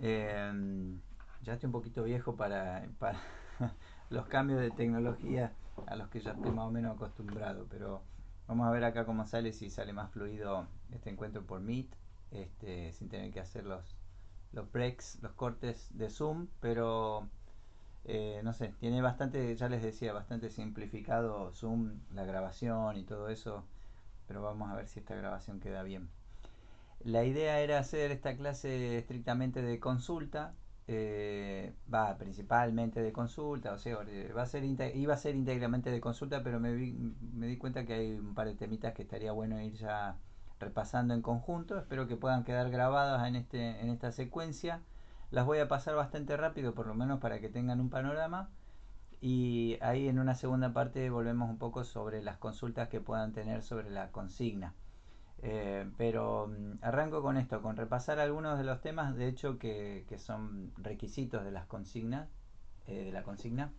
Ya estoy un poquito viejo para los cambios de tecnología a los que ya estoy más o menos acostumbrado, pero vamos a ver acá cómo sale, si sale más fluido este encuentro por Meet, sin tener que hacer los breaks, los cortes de Zoom, pero no sé, tiene bastante, ya les decía, bastante simplificado Zoom, la grabación y todo eso, pero vamos a ver si esta grabación queda bien. La idea era hacer esta clase estrictamente de consulta, principalmente de consulta, o sea, iba a ser íntegramente de consulta, pero me di cuenta que hay un par de temitas que estaría bueno ir ya repasando en conjunto. Espero que puedan quedar grabadas en esta secuencia. Las voy a pasar bastante rápido, por lo menos para que tengan un panorama. Y ahí en una segunda parte volvemos un poco sobre las consultas que puedan tener sobre la consigna. Pero arranco con esto, con repasar algunos de los temas, de hecho, que son requisitos de las consignas, de la consigna.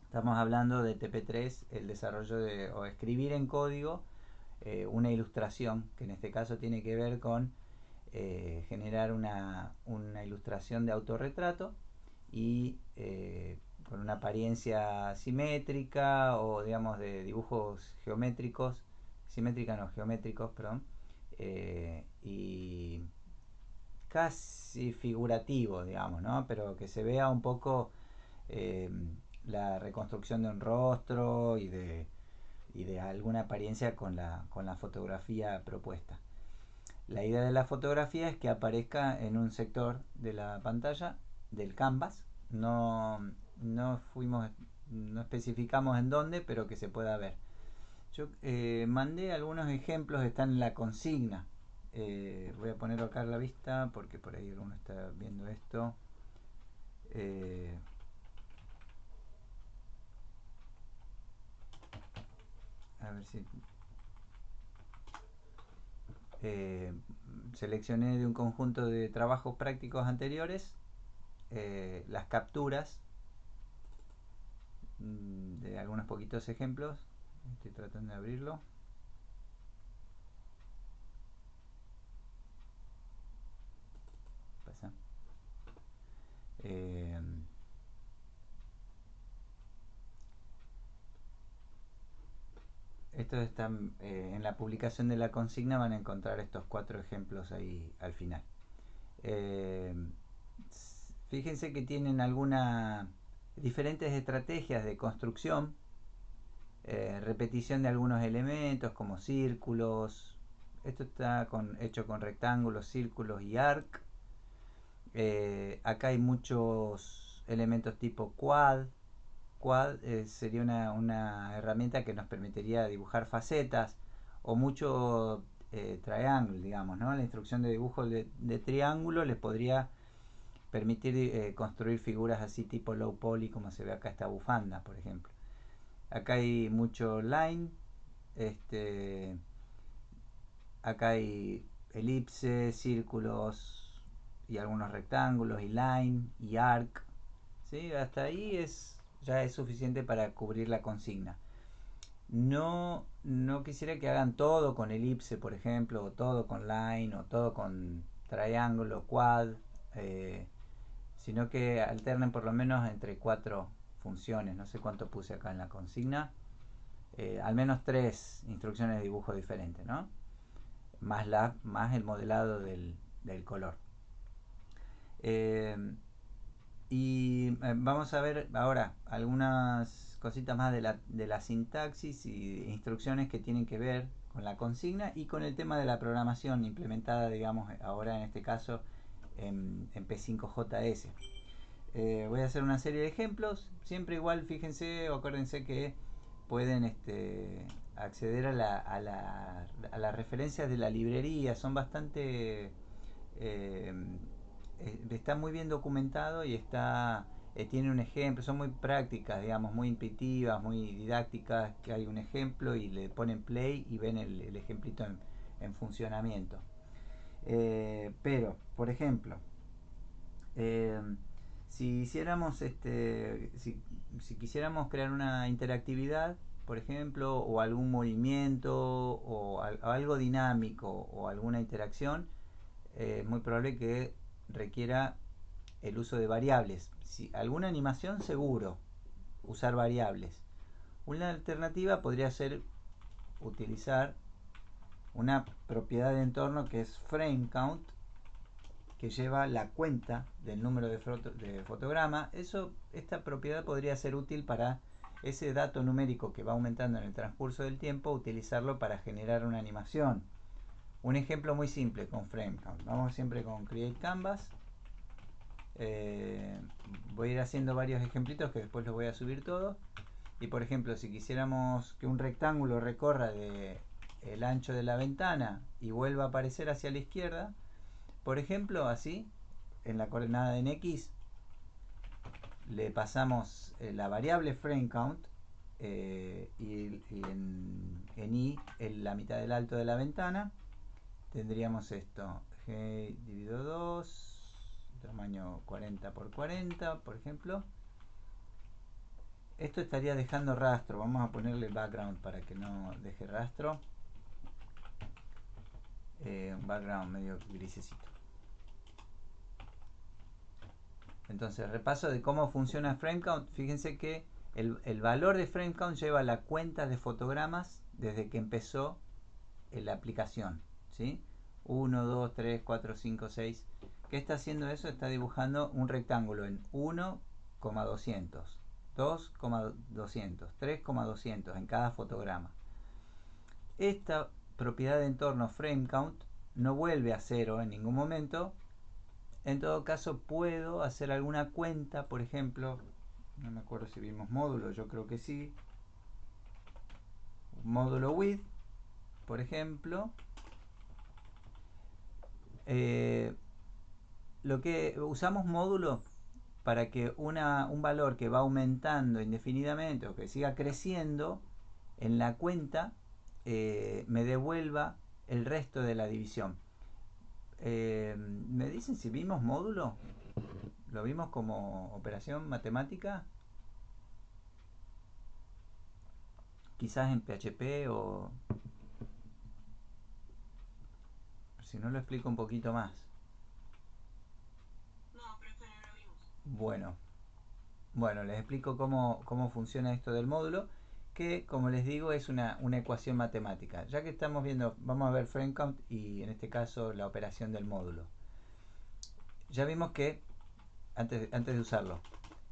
Estamos hablando de TP3, el desarrollo o escribir en código una ilustración, que en este caso tiene que ver con generar una ilustración de autorretrato y con una apariencia simétrica o digamos de dibujos geométricos, simétrica no, geométricos, perdón, y casi figurativo, digamos, ¿no? Pero que se vea un poco eh, la reconstrucción de un rostro y de alguna apariencia con la fotografía propuesta. La idea de la fotografía es que aparezca en un sector de la pantalla del canvas. No, no fuimos, no especificamos en dónde, pero que se pueda ver. Yo mandé algunos ejemplos, están en la consigna. Voy a ponerlo acá a la vista porque por ahí alguno está viendo esto. Eh, a ver si eh, seleccioné de un conjunto de trabajos prácticos anteriores las capturas de algunos poquitos ejemplos. Estoy tratando de abrirlo. Pasa. Eh, Estos están en la publicación de la consigna, van a encontrar estos 4 ejemplos ahí al final. Eh, Fíjense que tienen algunas diferentes estrategias de construcción, repetición de algunos elementos como círculos. Esto está hecho con rectángulos, círculos y arc. Acá hay muchos elementos tipo quad. Quad sería una herramienta que nos permitiría dibujar facetas o mucho triángulo, digamos, ¿no? La instrucción de dibujo de triángulo les podría permitir construir figuras así tipo low poly, como se ve acá esta bufanda, por ejemplo. Acá hay mucho line, este, acá hay elipses, círculos y algunos rectángulos y line y arc. ¿Sí? Hasta ahí ya es suficiente para cubrir la consigna. No quisiera que hagan todo con elipse, por ejemplo, o todo con line, o todo con triángulo, quad, eh, sino que alternen por lo menos entre 4 funciones. No sé cuánto puse acá en la consigna. Al menos 3 instrucciones de dibujo diferentes, ¿no? Más el modelado del color. Eh, Vamos a ver ahora algunas cositas más de la sintaxis y instrucciones que tienen que ver con la consigna y con el tema de la programación implementada, digamos, ahora en este caso en P5JS. Voy a hacer una serie de ejemplos, siempre igual, fíjense o acuérdense que pueden acceder a las referencias de la librería, son bastante eh, está muy bien documentado y tiene un ejemplo, son muy prácticas, digamos, muy intuitivas, muy didácticas, que hay un ejemplo y le ponen play y ven el ejemplito en funcionamiento. Pero, por ejemplo, eh, si hiciéramos si quisiéramos crear una interactividad, por ejemplo, o algún movimiento o algo dinámico o alguna interacción, es muy probable que requiera el uso de variables. Si alguna animación, seguro, usar variables. Una alternativa podría ser utilizar una propiedad de entorno que es frame count, que lleva la cuenta del número de fotograma. Esta propiedad podría ser útil para ese dato numérico que va aumentando en el transcurso del tiempo, utilizarlo para generar una animación. Un ejemplo muy simple con frame count. Vamos siempre con create canvas. Voy a ir haciendo varios ejemplitos que después los voy a subir todos. Y por ejemplo, si quisiéramos que un rectángulo recorra el ancho de la ventana y vuelva a aparecer hacia la izquierda, por ejemplo, así, en la coordenada en X, le pasamos la variable frame count y en Y, en la mitad del alto de la ventana, tendríamos esto, G dividido 2, tamaño 40 por 40, por ejemplo. Esto estaría dejando rastro. Vamos a ponerle background para que no deje rastro. Un background medio grisecito. Entonces, repaso de cómo funciona frame count. Fíjense que el valor de frame count lleva la cuenta de fotogramas desde que empezó la aplicación, ¿sí? 1, 2, 3, 4, 5, 6. ¿Qué está haciendo eso? Está dibujando un rectángulo en 1,200, 2,200, 3,200 en cada fotograma. Esta propiedad de entorno frame count no vuelve a cero en ningún momento. En todo caso, puedo hacer alguna cuenta, por ejemplo, no me acuerdo si vimos módulo, yo creo que sí. Módulo width, por ejemplo. Lo que usamos módulo para que un valor que va aumentando indefinidamente o que siga creciendo en la cuenta me devuelva el resto de la división. ¿Me dicen si vimos módulo? ¿Lo vimos como operación matemática? Quizás en PHP o... Si no, lo explico un poquito más. No, profe, no lo vimos. Bueno, les explico cómo funciona esto del módulo, que como les digo es una ecuación matemática. Ya que estamos viendo, vamos a ver frame count y en este caso la operación del módulo. Ya vimos que, antes de usarlo,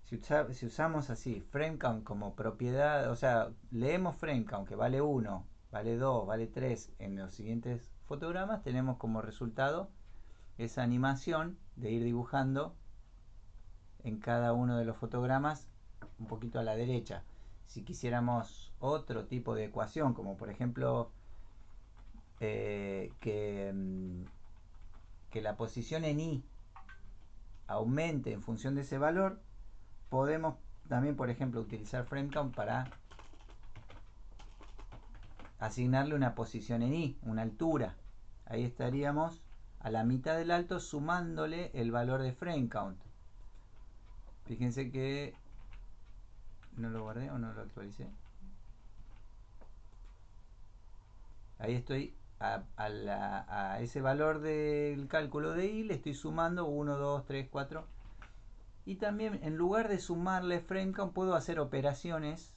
si usamos así frame count como propiedad, o sea, leemos frame count que vale 1, vale 2, vale 3 en los siguientes fotogramas, tenemos como resultado esa animación de ir dibujando en cada uno de los fotogramas un poquito a la derecha. Si quisiéramos otro tipo de ecuación, como por ejemplo que la posición en Y aumente en función de ese valor, podemos también, por ejemplo, utilizar frame count para asignarle una posición en Y, una altura. Ahí estaríamos a la mitad del alto sumándole el valor de frame count. Fíjense que no lo guardé o no lo actualicé. Ahí estoy a ese valor del cálculo de Y, le estoy sumando 1, 2, 3, 4. Y también en lugar de sumarle frame count puedo hacer operaciones,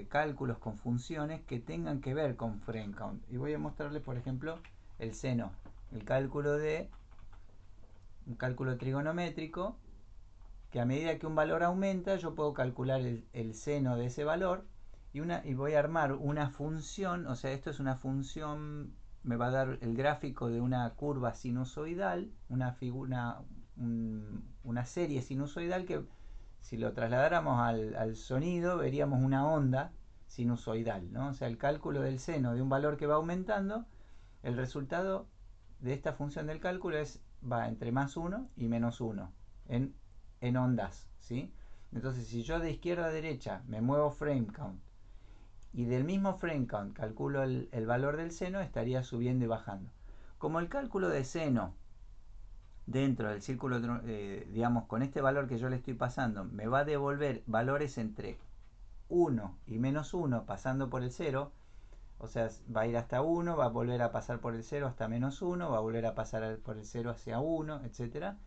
cálculos con funciones que tengan que ver con frame count. Y voy a mostrarles, por ejemplo, el seno, el cálculo de un cálculo trigonométrico, que a medida que un valor aumenta yo puedo calcular el seno de ese valor y voy a armar una función. O sea, esto es una función, me va a dar el gráfico de una curva sinusoidal, una serie sinusoidal que si lo trasladáramos al sonido veríamos una onda sinusoidal, ¿no? O sea, el cálculo del seno de un valor que va aumentando, el resultado de esta función del cálculo va entre más 1 y menos 1 en ondas, ¿sí? Entonces, si yo de izquierda a derecha me muevo frame count y del mismo frame count calculo el valor del seno, estaría subiendo y bajando. Como el cálculo de seno dentro del círculo, digamos, con este valor que yo le estoy pasando, me va a devolver valores entre 1 y menos 1 pasando por el 0, o sea, va a ir hasta 1, va a volver a pasar por el 0 hasta menos 1, va a volver a pasar por el 0 hacia 1, etcétera.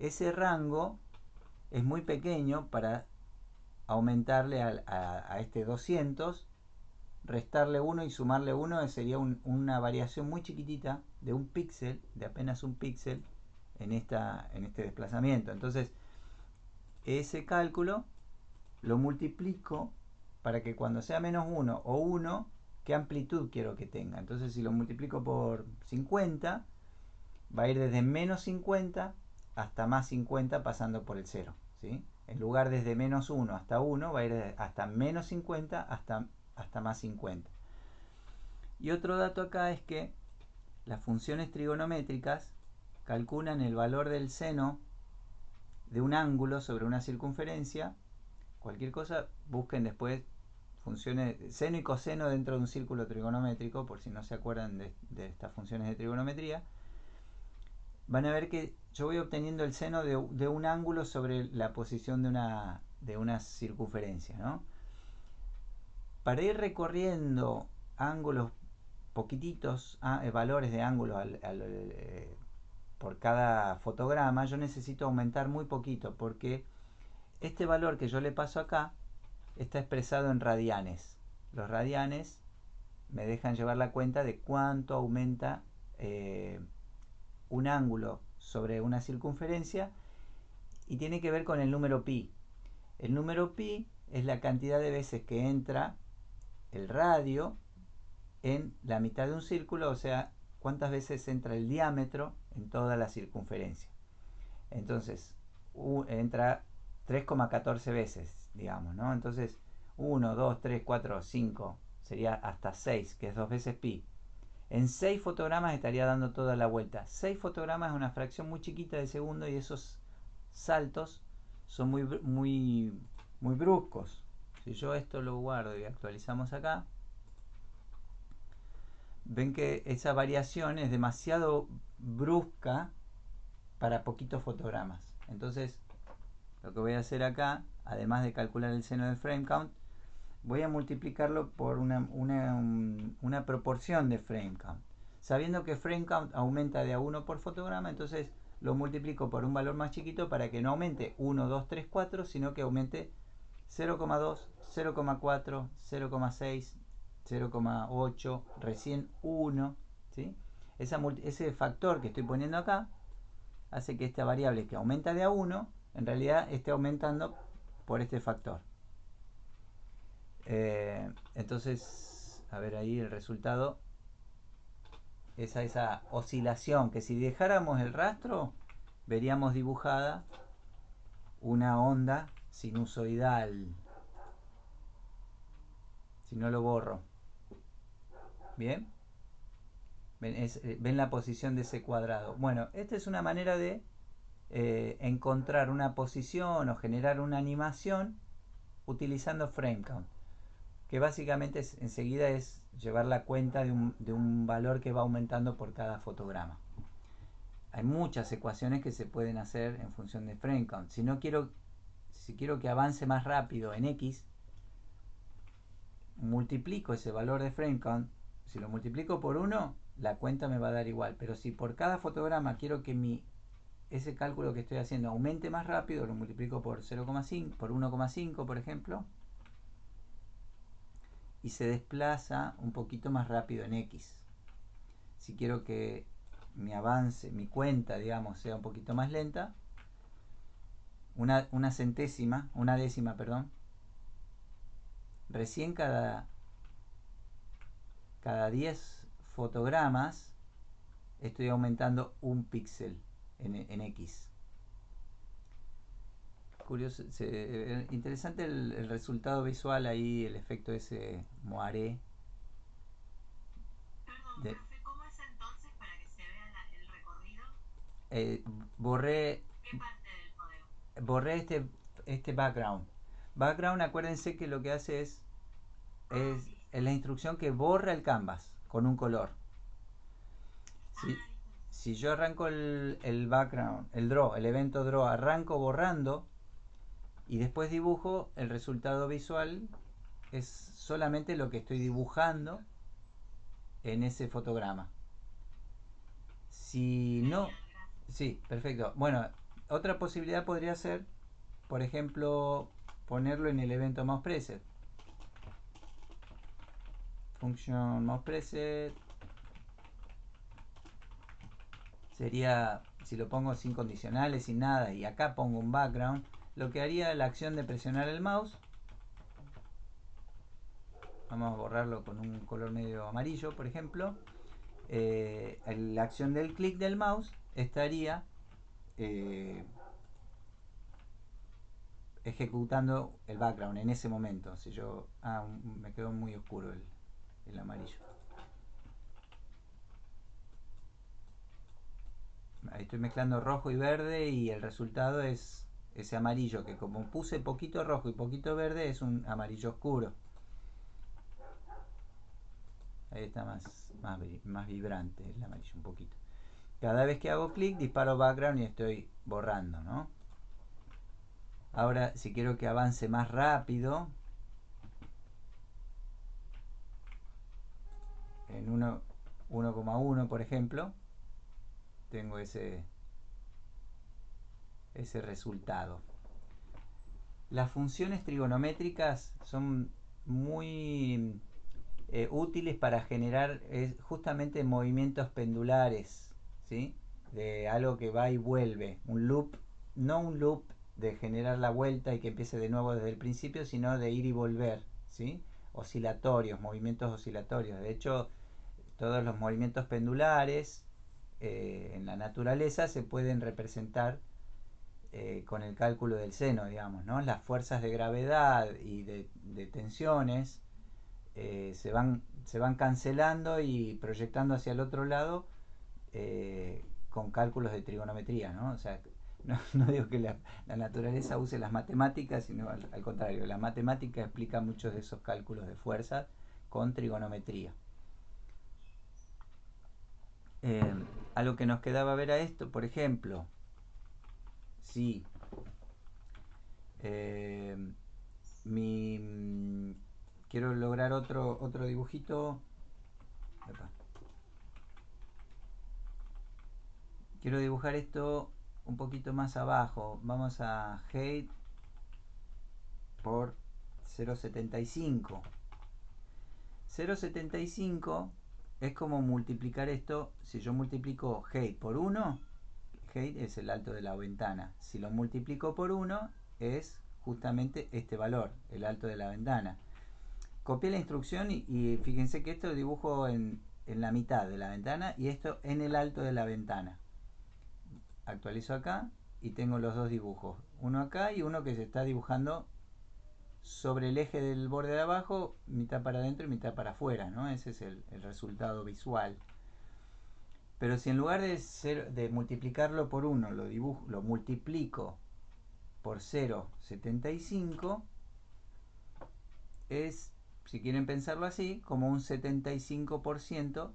ese rango es muy pequeño para aumentarle a este 200, restarle 1 y sumarle 1 sería una variación muy chiquitita de un píxel, de apenas un píxel en este desplazamiento. Entonces, ese cálculo lo multiplico para que cuando sea menos 1 o 1, qué amplitud quiero que tenga. Entonces, si lo multiplico por 50, va a ir desde menos 50 hasta más 50 pasando por el 0, ¿sí? En lugar desde menos 1 hasta 1, va a ir hasta menos 50 hasta más 50. Y otro dato acá es que las funciones trigonométricas calculan el valor del seno de un ángulo sobre una circunferencia. Cualquier cosa, busquen después funciones seno y coseno dentro de un círculo trigonométrico, por si no se acuerdan de estas funciones de trigonometría. Van a ver que yo voy obteniendo el seno de un ángulo sobre la posición de una circunferencia, ¿no? Para ir recorriendo ángulos poquititos, valores de ángulos por cada fotograma, yo necesito aumentar muy poquito, porque este valor que yo le paso acá está expresado en radianes. Los radianes me dejan llevar la cuenta de cuánto aumenta un ángulo sobre una circunferencia, y tiene que ver con el número pi. El número pi es la cantidad de veces que entra el radio en la mitad de un círculo, o sea, cuántas veces entra el diámetro en toda la circunferencia. Entonces, entra 3,14 veces, digamos, ¿no? Entonces, 1, 2, 3, 4, 5, sería hasta 6, que es 2 veces pi. En 6 fotogramas estaría dando toda la vuelta. 6 fotogramas es una fracción muy chiquita de segundo, y esos saltos son muy bruscos. Si yo esto lo guardo y actualizamos acá, ven que esa variación es demasiado brusca para poquitos fotogramas. Entonces, lo que voy a hacer acá, además de calcular el seno del frame count, voy a multiplicarlo por una proporción de frame count. Sabiendo que frame count aumenta de a 1 por fotograma, entonces lo multiplico por un valor más chiquito para que no aumente 1, 2, 3, 4, sino que aumente 0,2, 0,4, 0,6, 0,8, recién 1, ¿sí? Ese factor que estoy poniendo acá hace que esta variable que aumenta de a 1 en realidad esté aumentando por este factor. Entonces, a ver ahí el resultado es esa oscilación que, si dejáramos el rastro, veríamos dibujada una onda sinusoidal. Si no lo borro, bien, ven la posición de ese cuadrado. Bueno, esta es una manera de encontrar una posición o generar una animación utilizando frame count, que básicamente enseguida es llevar la cuenta de un valor que va aumentando por cada fotograma. Hay muchas ecuaciones que se pueden hacer en función de frame count. Si quiero que avance más rápido en X, multiplico ese valor de frame count. Si lo multiplico por 1, la cuenta me va a dar igual. Pero si por cada fotograma quiero que ese cálculo que estoy haciendo aumente más rápido, lo multiplico por 0,5, por 1,5 por ejemplo, y se desplaza un poquito más rápido en X. Si quiero que mi avance, mi cuenta, digamos, sea un poquito más lenta, una décima, perdón, recién cada 10 fotogramas estoy aumentando un píxel en X. Curioso, interesante el resultado visual ahí, el efecto ese moiré. Perdón, profe, ¿cómo es entonces para que se vea el recorrido? eh, borré ¿Qué parte del modelo? borré este background. Background, acuérdense que lo que hace Listo. es la instrucción que borra el canvas con un color. Si, Listo, listo. si yo arranco el background, el evento draw, arranco borrando y después dibujo, el resultado visual es solamente lo que estoy dibujando en ese fotograma. Si no, Genial, gracias. sí, perfecto. Bueno, Otra posibilidad podría ser, por ejemplo, ponerlo en el evento mousePreset. Function mousePreset sería, si lo pongo sin condicionales, sin nada, y acá pongo un background, lo que haría la acción de presionar el mouse, vamos a borrarlo con un color medio amarillo, por ejemplo, la acción del clic del mouse estaría ejecutando el background en ese momento. Si yo, me quedó muy oscuro el amarillo. Ahí estoy mezclando rojo y verde y el resultado es ese amarillo, que como puse poquito rojo y poquito verde es un amarillo oscuro. Ahí está más vibrante el amarillo un poquito. Cada vez que hago clic disparo background y estoy borrando, ¿no? Ahora si quiero que avance más rápido, en 1,1 por ejemplo, tengo ese resultado. Las funciones trigonométricas son muy útiles para generar justamente movimientos pendulares, ¿sí? De algo que va y vuelve, un loop, no un loop de generar la vuelta y que empiece de nuevo desde el principio, sino de ir y volver, ¿sí? Oscilatorios, movimientos oscilatorios. De hecho, todos los movimientos pendulares en la naturaleza se pueden representar con el cálculo del seno, digamos, ¿no? Las fuerzas de gravedad y de tensiones se van cancelando y proyectando hacia el otro lado con cálculos de trigonometría, ¿no? O sea, no digo que la naturaleza use las matemáticas, sino al contrario, la matemática explica muchos de esos cálculos de fuerza con trigonometría. Algo que nos quedaba ver a esto, por ejemplo, si eh, quiero lograr otro dibujito. Epa. Quiero dibujar esto un poquito más abajo. Vamos a height por 0,75. 0,75 es como multiplicar esto. Si yo multiplico height por 1, height es el alto de la ventana. Si lo multiplico por 1, es justamente este valor, el alto de la ventana. Copié la instrucción y fíjense que esto lo dibujo en la mitad de la ventana y esto en el alto de la ventana. Actualizo acá y tengo los dos dibujos, uno acá y uno que se está dibujando sobre el eje del borde de abajo, mitad para adentro y mitad para afuera, ¿no? Ese es el resultado visual. Pero si en lugar de multiplicarlo por 1 lo multiplico por 0,75, es, si quieren pensarlo así, como un 75%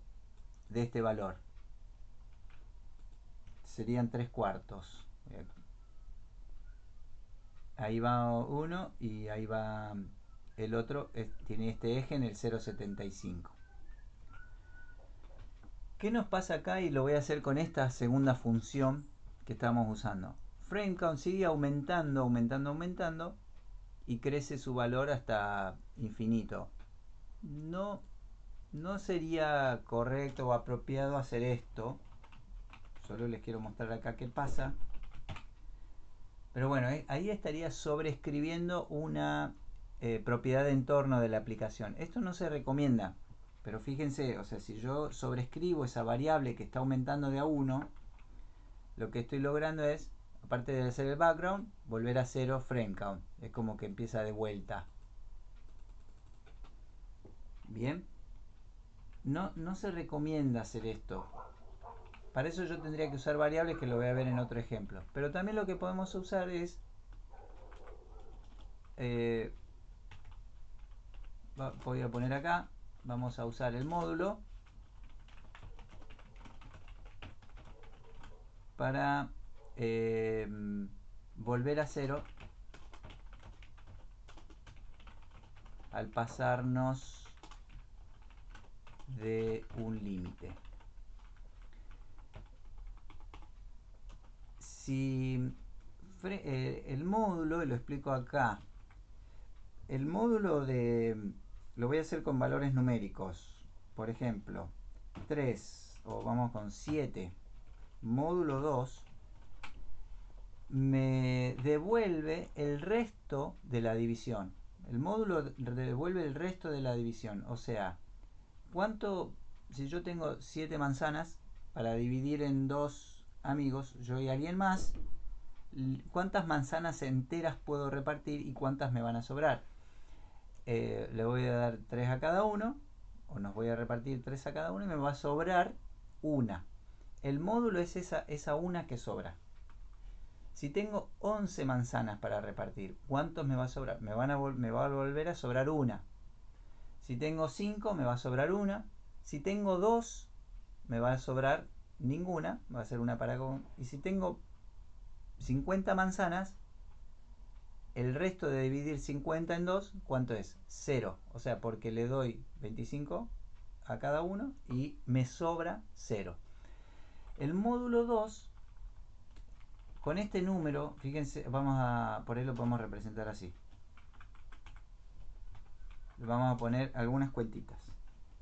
de este valor. Serían 3 cuartos. Ahí va uno y ahí va el otro. Tiene este eje en el 0,75. ¿Qué nos pasa acá? Y lo voy a hacer con esta segunda función que estamos usando. Frame count sigue aumentando, aumentando, aumentando y crece su valor hasta infinito. No, no sería correcto o apropiado hacer esto. Solo les quiero mostrar acá qué pasa. Pero bueno, ahí estaría sobreescribiendo una propiedad de entorno de la aplicación. Esto no se recomienda, pero fíjense, o sea, si yo sobrescribo esa variable que está aumentando de a 1, lo que estoy logrando es, aparte de hacer el background, volver a 0 frame count. Es como que empieza de vuelta. Bien, no se recomienda hacer esto. Para eso yo tendría que usar variables que lo voy a ver en otro ejemplo. Pero también lo que podemos usar es voy a poner acá, vamos a usar el módulo para volver a 0 al pasarnos de un límite. Si el módulo, y lo explico acá, el módulo lo voy a hacer con valores numéricos. Por ejemplo, 3 o vamos con 7 módulo 2 me devuelve el resto de la división. El módulo devuelve el resto de la división. O sea, ¿cuánto? Si yo tengo 7 manzanas para dividir en dos amigos, yo y alguien más, ¿cuántas manzanas enteras puedo repartir y cuántas me van a sobrar? Le voy a dar 3 a cada uno, o nos voy a repartir 3 a cada uno y me va a sobrar una. El módulo es esa una que sobra. Si tengo 11 manzanas para repartir, ¿cuántos me va a sobrar? Me va a volver a sobrar una. Si tengo 5, me va a sobrar una. Si tengo 2, me va a sobrar ninguna. Va a ser una para con. Y si tengo 50 manzanas, el resto de dividir 50 en 2, ¿cuánto es? 0. O sea, porque le doy 25 a cada uno y me sobra 0. El módulo 2, con este número, fíjense, por ahí lo podemos representar así. Le vamos a poner algunas cuentitas.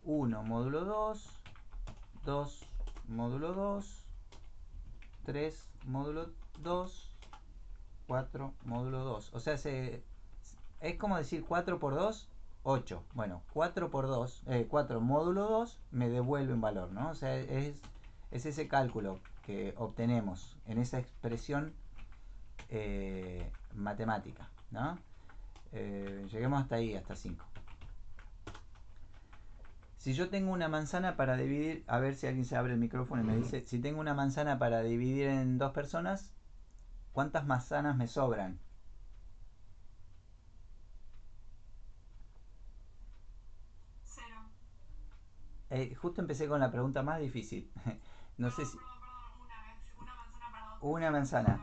1 módulo 2, 2 módulo 2, 3 módulo 2, 4 módulo 2. O sea, es como decir 4 por 2, 8. Bueno, 4 por 2, 4 módulo 2 me devuelve un valor, ¿no? O sea, es ese cálculo que obtenemos en esa expresión matemática, ¿no? Lleguemos hasta ahí, hasta 5. Si yo tengo una manzana para dividir, a ver si alguien se abre el micrófono y me dice, si tengo una manzana para dividir en dos personas, ¿cuántas manzanas me sobran? Cero. Justo empecé con la pregunta más difícil. No sé si... Una manzana para dos Una personas. manzana.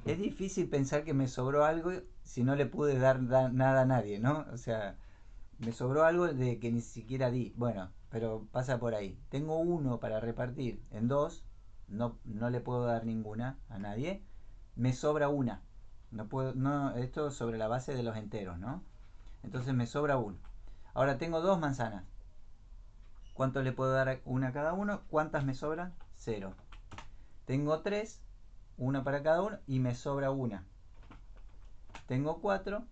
Es difícil pensar que me sobró algo si no le pude dar nada a nadie, ¿no? O sea, me sobró algo de que ni siquiera di. Bueno, pero pasa por ahí. Tengo uno para repartir en dos. No le puedo dar ninguna a nadie. Me sobra una. No puedo, no, esto sobre la base de los enteros, ¿no? Entonces me sobra uno. Ahora tengo dos manzanas. ¿Cuánto le puedo dar una a cada uno? ¿Cuántas me sobran? Cero. Tengo tres, una para cada uno y me sobra una. Tengo cuatro,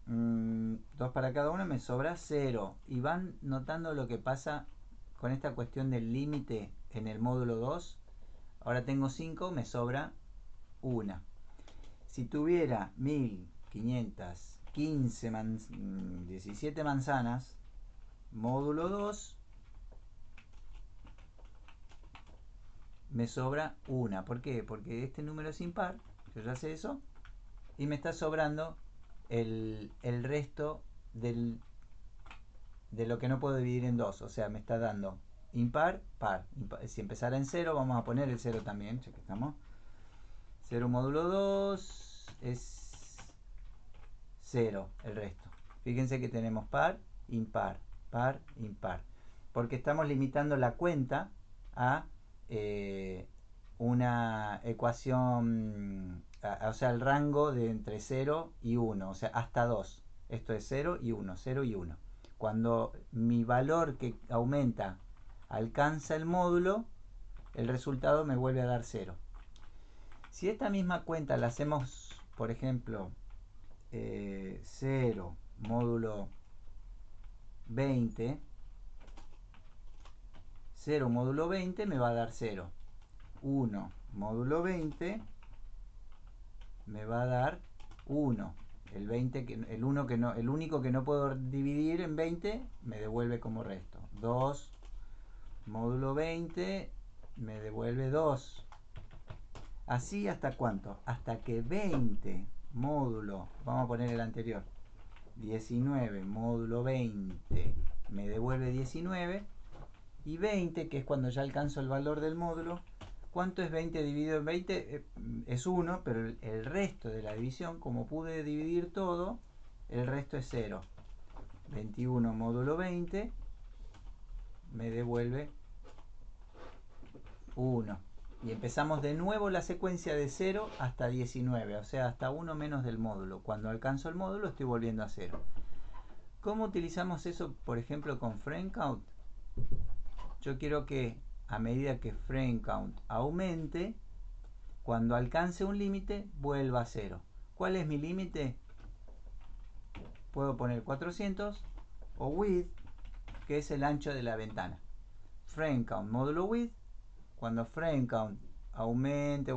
dos para cada uno, me sobra cero. Y van notando lo que pasa con esta cuestión del límite en el módulo 2. Ahora tengo 5, me sobra una. Si tuviera 1515 17 manzanas, módulo 2, me sobra una. ¿Por qué? Porque este número es impar, yo ya sé eso, y me está sobrando el resto de lo que no puedo dividir en dos. O sea, me está dando impar, par. Si empezara en 0, vamos a poner el 0 también, ya que estamos. 0 módulo 2 es 0 el resto. Fíjense que tenemos par, impar, impar. Porque estamos limitando la cuenta a una ecuación, o sea, el rango de entre 0 y 1, o sea, hasta 2. Esto es 0 y 1, 0 y 1. Cuando mi valor que aumenta alcanza el módulo, el resultado me vuelve a dar 0. Si esta misma cuenta la hacemos, por ejemplo, 0 módulo 20, 0 módulo 20 me va a dar 0. 1 módulo 20 me va a dar 1. El 20 el 1 que no, el único que no puedo dividir en 20 me devuelve como resto. 2 módulo 20 me devuelve 2. Así hasta cuánto? Hasta que 20 módulo, vamos a poner el anterior, 19 módulo 20 me devuelve 19, y 20, que es cuando ya alcanzo el valor del módulo. ¿Cuánto es 20 dividido en 20? Es 1, pero el resto de la división, como pude dividir todo, el resto es 0. 21 módulo 20 me devuelve 1. Y empezamos de nuevo la secuencia de 0 hasta 19, o sea, hasta 1 menos del módulo. Cuando alcanzo el módulo estoy volviendo a 0. ¿Cómo utilizamos eso, por ejemplo, con frame count? Yo quiero que a medida que frame count aumente, cuando alcance un límite, vuelva a 0. ¿Cuál es mi límite? Puedo poner 400 o width, que es el ancho de la ventana. Frame count módulo width. Cuando frame count aumente,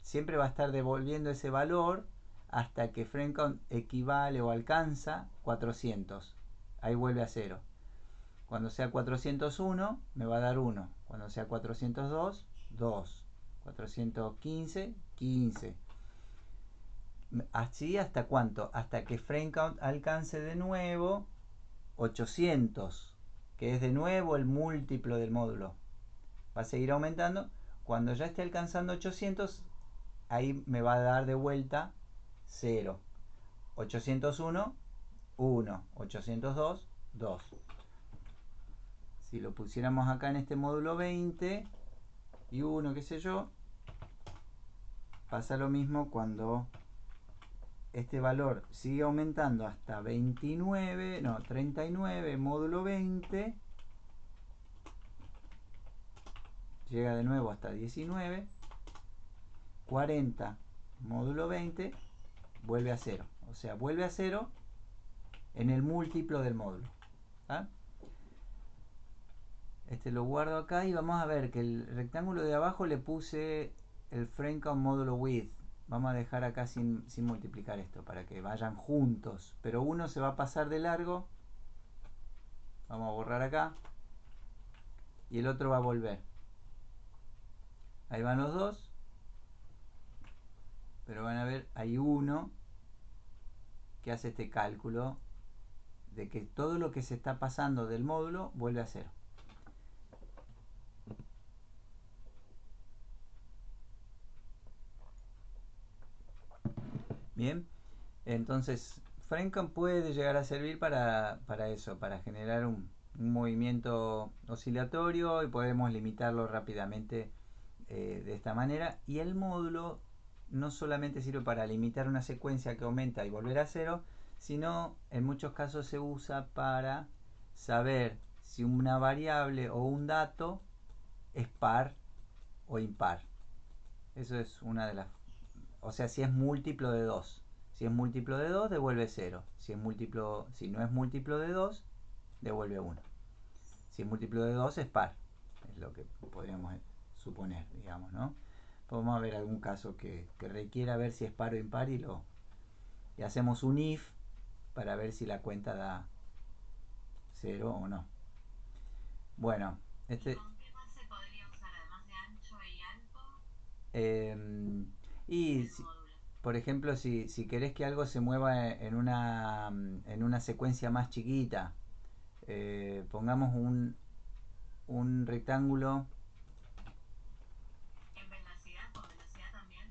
siempre va a estar devolviendo ese valor hasta que frame count equivale o alcanza 400. Ahí vuelve a 0. Cuando sea 401 me va a dar 1. Cuando sea 402, 2. 415, 15. Así hasta cuánto? Hasta que frame count alcance de nuevo 800, que es de nuevo el múltiplo del módulo. Va a seguir aumentando. Cuando ya esté alcanzando 800, ahí me va a dar de vuelta 0. 801, 1. 802, 2. Si lo pusiéramos acá en este módulo 20 y 1, qué sé yo, pasa lo mismo cuando este valor sigue aumentando hasta 29, no, 39, módulo 20, llega de nuevo hasta 19, 40, módulo 20, vuelve a 0. O sea, vuelve a 0 en el múltiplo del módulo. ¿Ah? Este lo guardo acá y vamos a ver que el rectángulo de abajo le puse el frame count módulo width. Vamos a dejar acá sin multiplicar esto para que vayan juntos. Pero uno se va a pasar de largo. Vamos a borrar acá. Y el otro va a volver. Ahí van los dos. Pero van a ver, hay uno que hace este cálculo de que todo lo que se está pasando del módulo vuelve a 0. Bien, entonces FrameCam puede llegar a servir para eso, para generar un movimiento oscilatorio y podemos limitarlo rápidamente de esta manera. Y el módulo no solamente sirve para limitar una secuencia que aumenta y volver a 0, sino en muchos casos se usa para saber si una variable o un dato es par o impar. Eso es una de las... O sea, si es múltiplo de 2. Si es múltiplo de 2, devuelve 0. Si no es múltiplo de 2, devuelve 1. Si es múltiplo de 2, es par. Es lo que podríamos suponer, digamos, ¿no? Podemos ver algún caso que requiera ver si es par o impar y hacemos un if para ver si la cuenta da 0 o no. Bueno, ¿Y con qué más se podría usar además de ancho y alto y el módulo? por ejemplo, si querés que algo se mueva en una secuencia más chiquita, pongamos un rectángulo. ¿En velocidad? ¿Con velocidad también?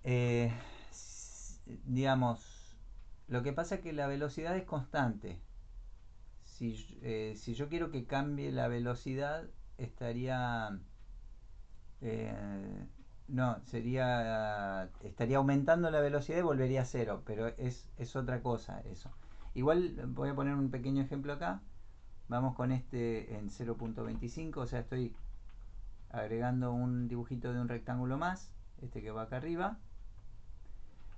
eh, digamos, lo que pasa es que la velocidad es constante. Si yo quiero que cambie la velocidad, estaría... no, estaría aumentando la velocidad y volvería a 0, pero es otra cosa eso. Igual voy a poner un pequeño ejemplo acá. Vamos con este en 0.25, o sea, estoy agregando un dibujito de un rectángulo más, este que va acá arriba.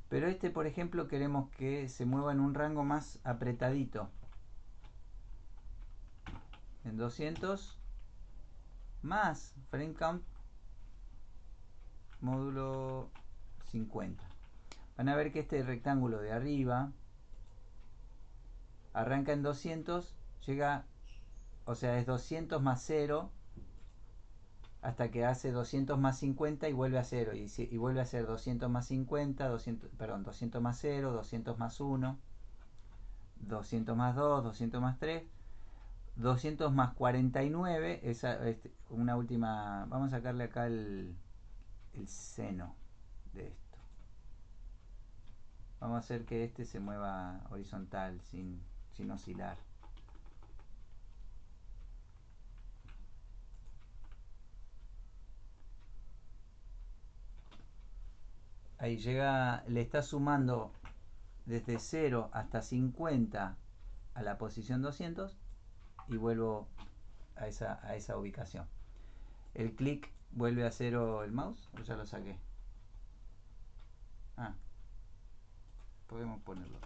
Pero este, por ejemplo, queremos que se mueva en un rango más apretadito. En 200 más frame count módulo 50. Van a ver que este rectángulo de arriba arranca en 200, llega, o sea, es 200 más 0 hasta que hace 200 más 50 y vuelve a 0. Y vuelve a ser 200 más 50, 200 más 0, 200 más 1, 200 más 2, 200 más 3, 200 más 49. Una última, vamos a sacarle acá el seno de esto. Vamos a hacer que este se mueva horizontal sin oscilar. ahí llega, le está sumando desde 0 hasta 50 a la posición 200 y vuelvo a esa ubicación. El clic vuelve a 0 el mouse, o ya lo saqué. Ah, podemos ponerlo.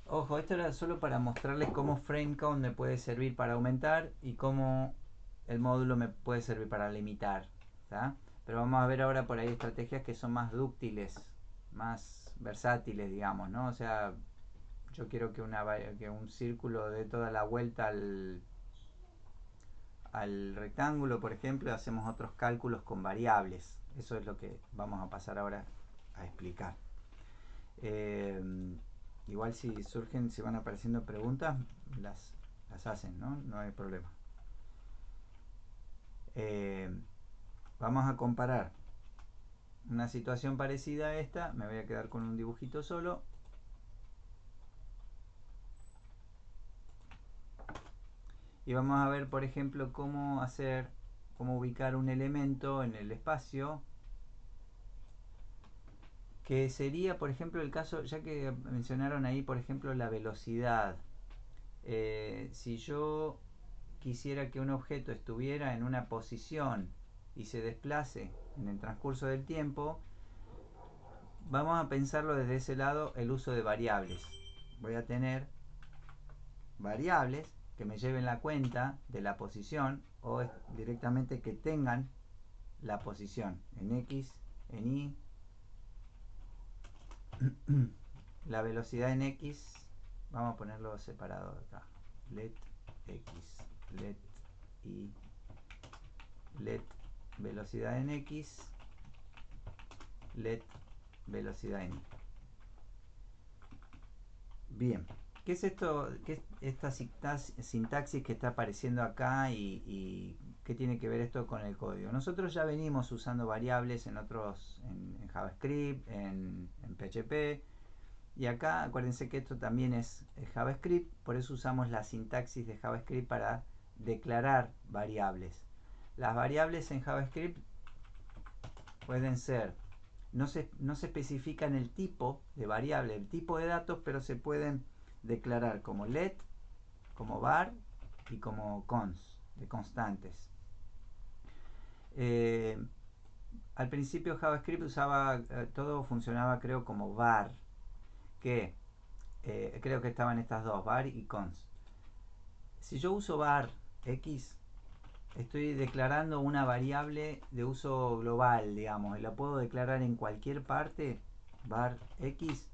Ojo, esto era solo para mostrarles cómo frame count me puede servir para aumentar y cómo el módulo me puede servir para limitar, ¿tá? Pero vamos a ver ahora por ahí estrategias que son más dúctiles, más versátiles, digamos, ¿no? O sea, yo quiero que un círculo dé toda la vuelta al rectángulo, por ejemplo, y hacemos otros cálculos con variables. Eso es lo que vamos a pasar ahora a explicar. Igual si surgen, si van apareciendo preguntas, las hacen, ¿no? No hay problema. Vamos a comparar una situación parecida a esta. Me voy a quedar con un dibujito solo. Y vamos a ver, por ejemplo, cómo ubicar un elemento en el espacio. Que sería, por ejemplo, el caso, ya que mencionaron ahí, por ejemplo, la velocidad. Si yo quisiera que un objeto estuviera en una posición y se desplace en el transcurso del tiempo, vamos a pensarlo desde ese lado, el uso de variables. Voy a tener variables que me lleven la cuenta de la posición o directamente que tengan la posición en X, en Y, la velocidad en X, vamos a ponerlo separado acá, let X, let Y, let velocidad en X, let velocidad en Y. Bien, ¿qué es esto? ¿Qué es esta sintaxis que está apareciendo acá y qué tiene que ver esto con el código? Nosotros ya venimos usando variables en JavaScript, en PHP, y acá acuérdense que esto también es JavaScript, por eso usamos la sintaxis de JavaScript para declarar variables. Las variables en JavaScript pueden ser, no se especifican el tipo de variable, el tipo de datos, pero se pueden declarar como let, como var y como cons, de constantes. Al principio JavaScript todo funcionaba creo como var, que creo que estaban estas dos, var y cons. Si yo uso var x, estoy declarando una variable de uso global, digamos, y la puedo declarar en cualquier parte, var x,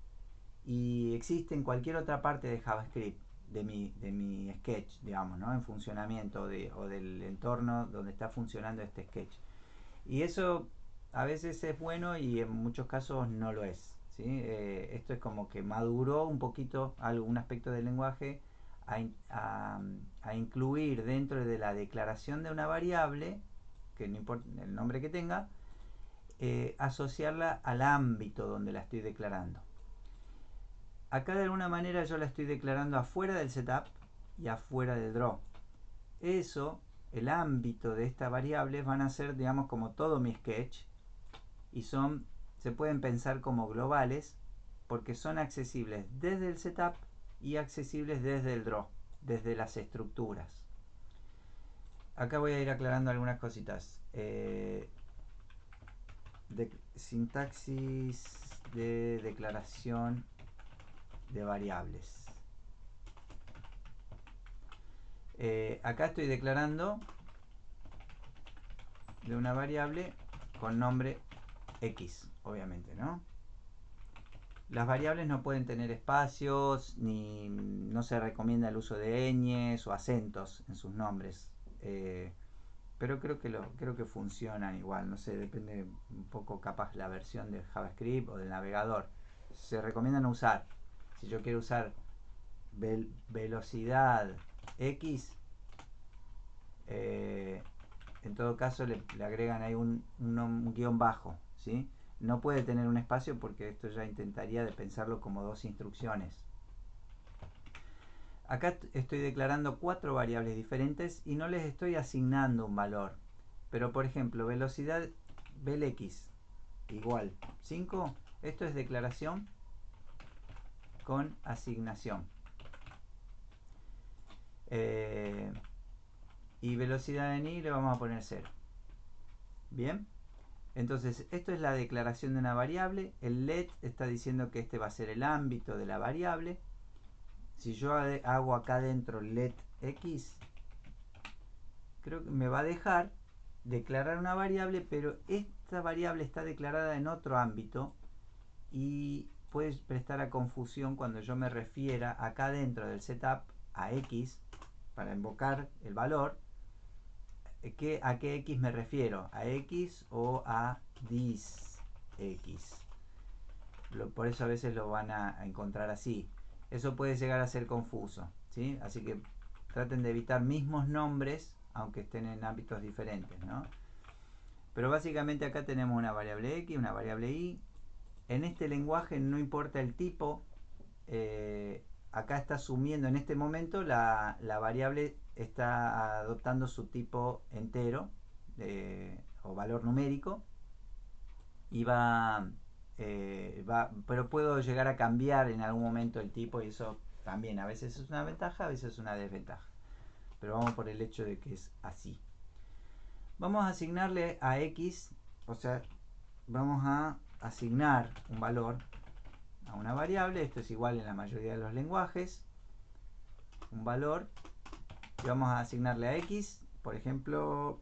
y existe en cualquier otra parte de JavaScript, de mi sketch, digamos, ¿no? En funcionamiento o del entorno donde está funcionando este sketch. Y eso a veces es bueno y en muchos casos no lo es, ¿sí? Esto es como que maduró un poquito algún aspecto del lenguaje a incluir dentro de la declaración de una variable, que no importa el nombre que tenga, asociarla al ámbito donde la estoy declarando. Acá de alguna manera yo la estoy declarando afuera del setup y afuera del draw. Eso, el ámbito de esta variable van a ser, digamos, como todo mi sketch, y se pueden pensar como globales porque son accesibles desde el setup y accesibles desde el draw, desde las estructuras. Acá voy a ir aclarando algunas cositas. Sintaxis de declaración de variables. Acá estoy declarando de una variable con nombre X, obviamente, ¿no? Las variables no pueden tener espacios, ni no se recomienda el uso de ñes o acentos en sus nombres. Pero creo que funcionan igual, no sé, depende un poco capaz la versión de JavaScript o del navegador. Se recomienda no usar. Si yo quiero usar velocidad X, en todo caso le agregan ahí un guión bajo, ¿sí? No puede tener un espacio porque esto ya intentaría de pensarlo como dos instrucciones. Acá estoy declarando 4 variables diferentes y no les estoy asignando un valor. Pero por ejemplo, velocidad velx igual 5. Esto es declaración con asignación. Y velocidad en y le vamos a poner 0. Bien. Entonces, esto es la declaración de una variable. El let está diciendo que este va a ser el ámbito de la variable. Si yo hago acá dentro let x, creo que me va a dejar declarar una variable, pero esta variable está declarada en otro ámbito y puede prestar a confusión cuando yo me refiera acá dentro del setup a x para invocar el valor. ¿A qué x me refiero? ¿A x o a this x? Por eso a veces lo van a encontrar así. Eso puede llegar a ser confuso, ¿sí? Así que traten de evitar mismos nombres, aunque estén en ámbitos diferentes, ¿no? Pero básicamente acá tenemos una variable x, una variable y. En este lenguaje no importa el tipo. Acá está asumiendo en este momento la variable está adoptando su tipo entero o valor numérico y pero puedo llegar a cambiar en algún momento el tipo y eso también a veces es una ventaja, a veces es una desventaja, pero vamos por el hecho de que es así. Vamos a asignarle a x, o sea, vamos a asignar un valor a una variable. Esto es igual en la mayoría de los lenguajes, un valor, y vamos a asignarle a x, por ejemplo,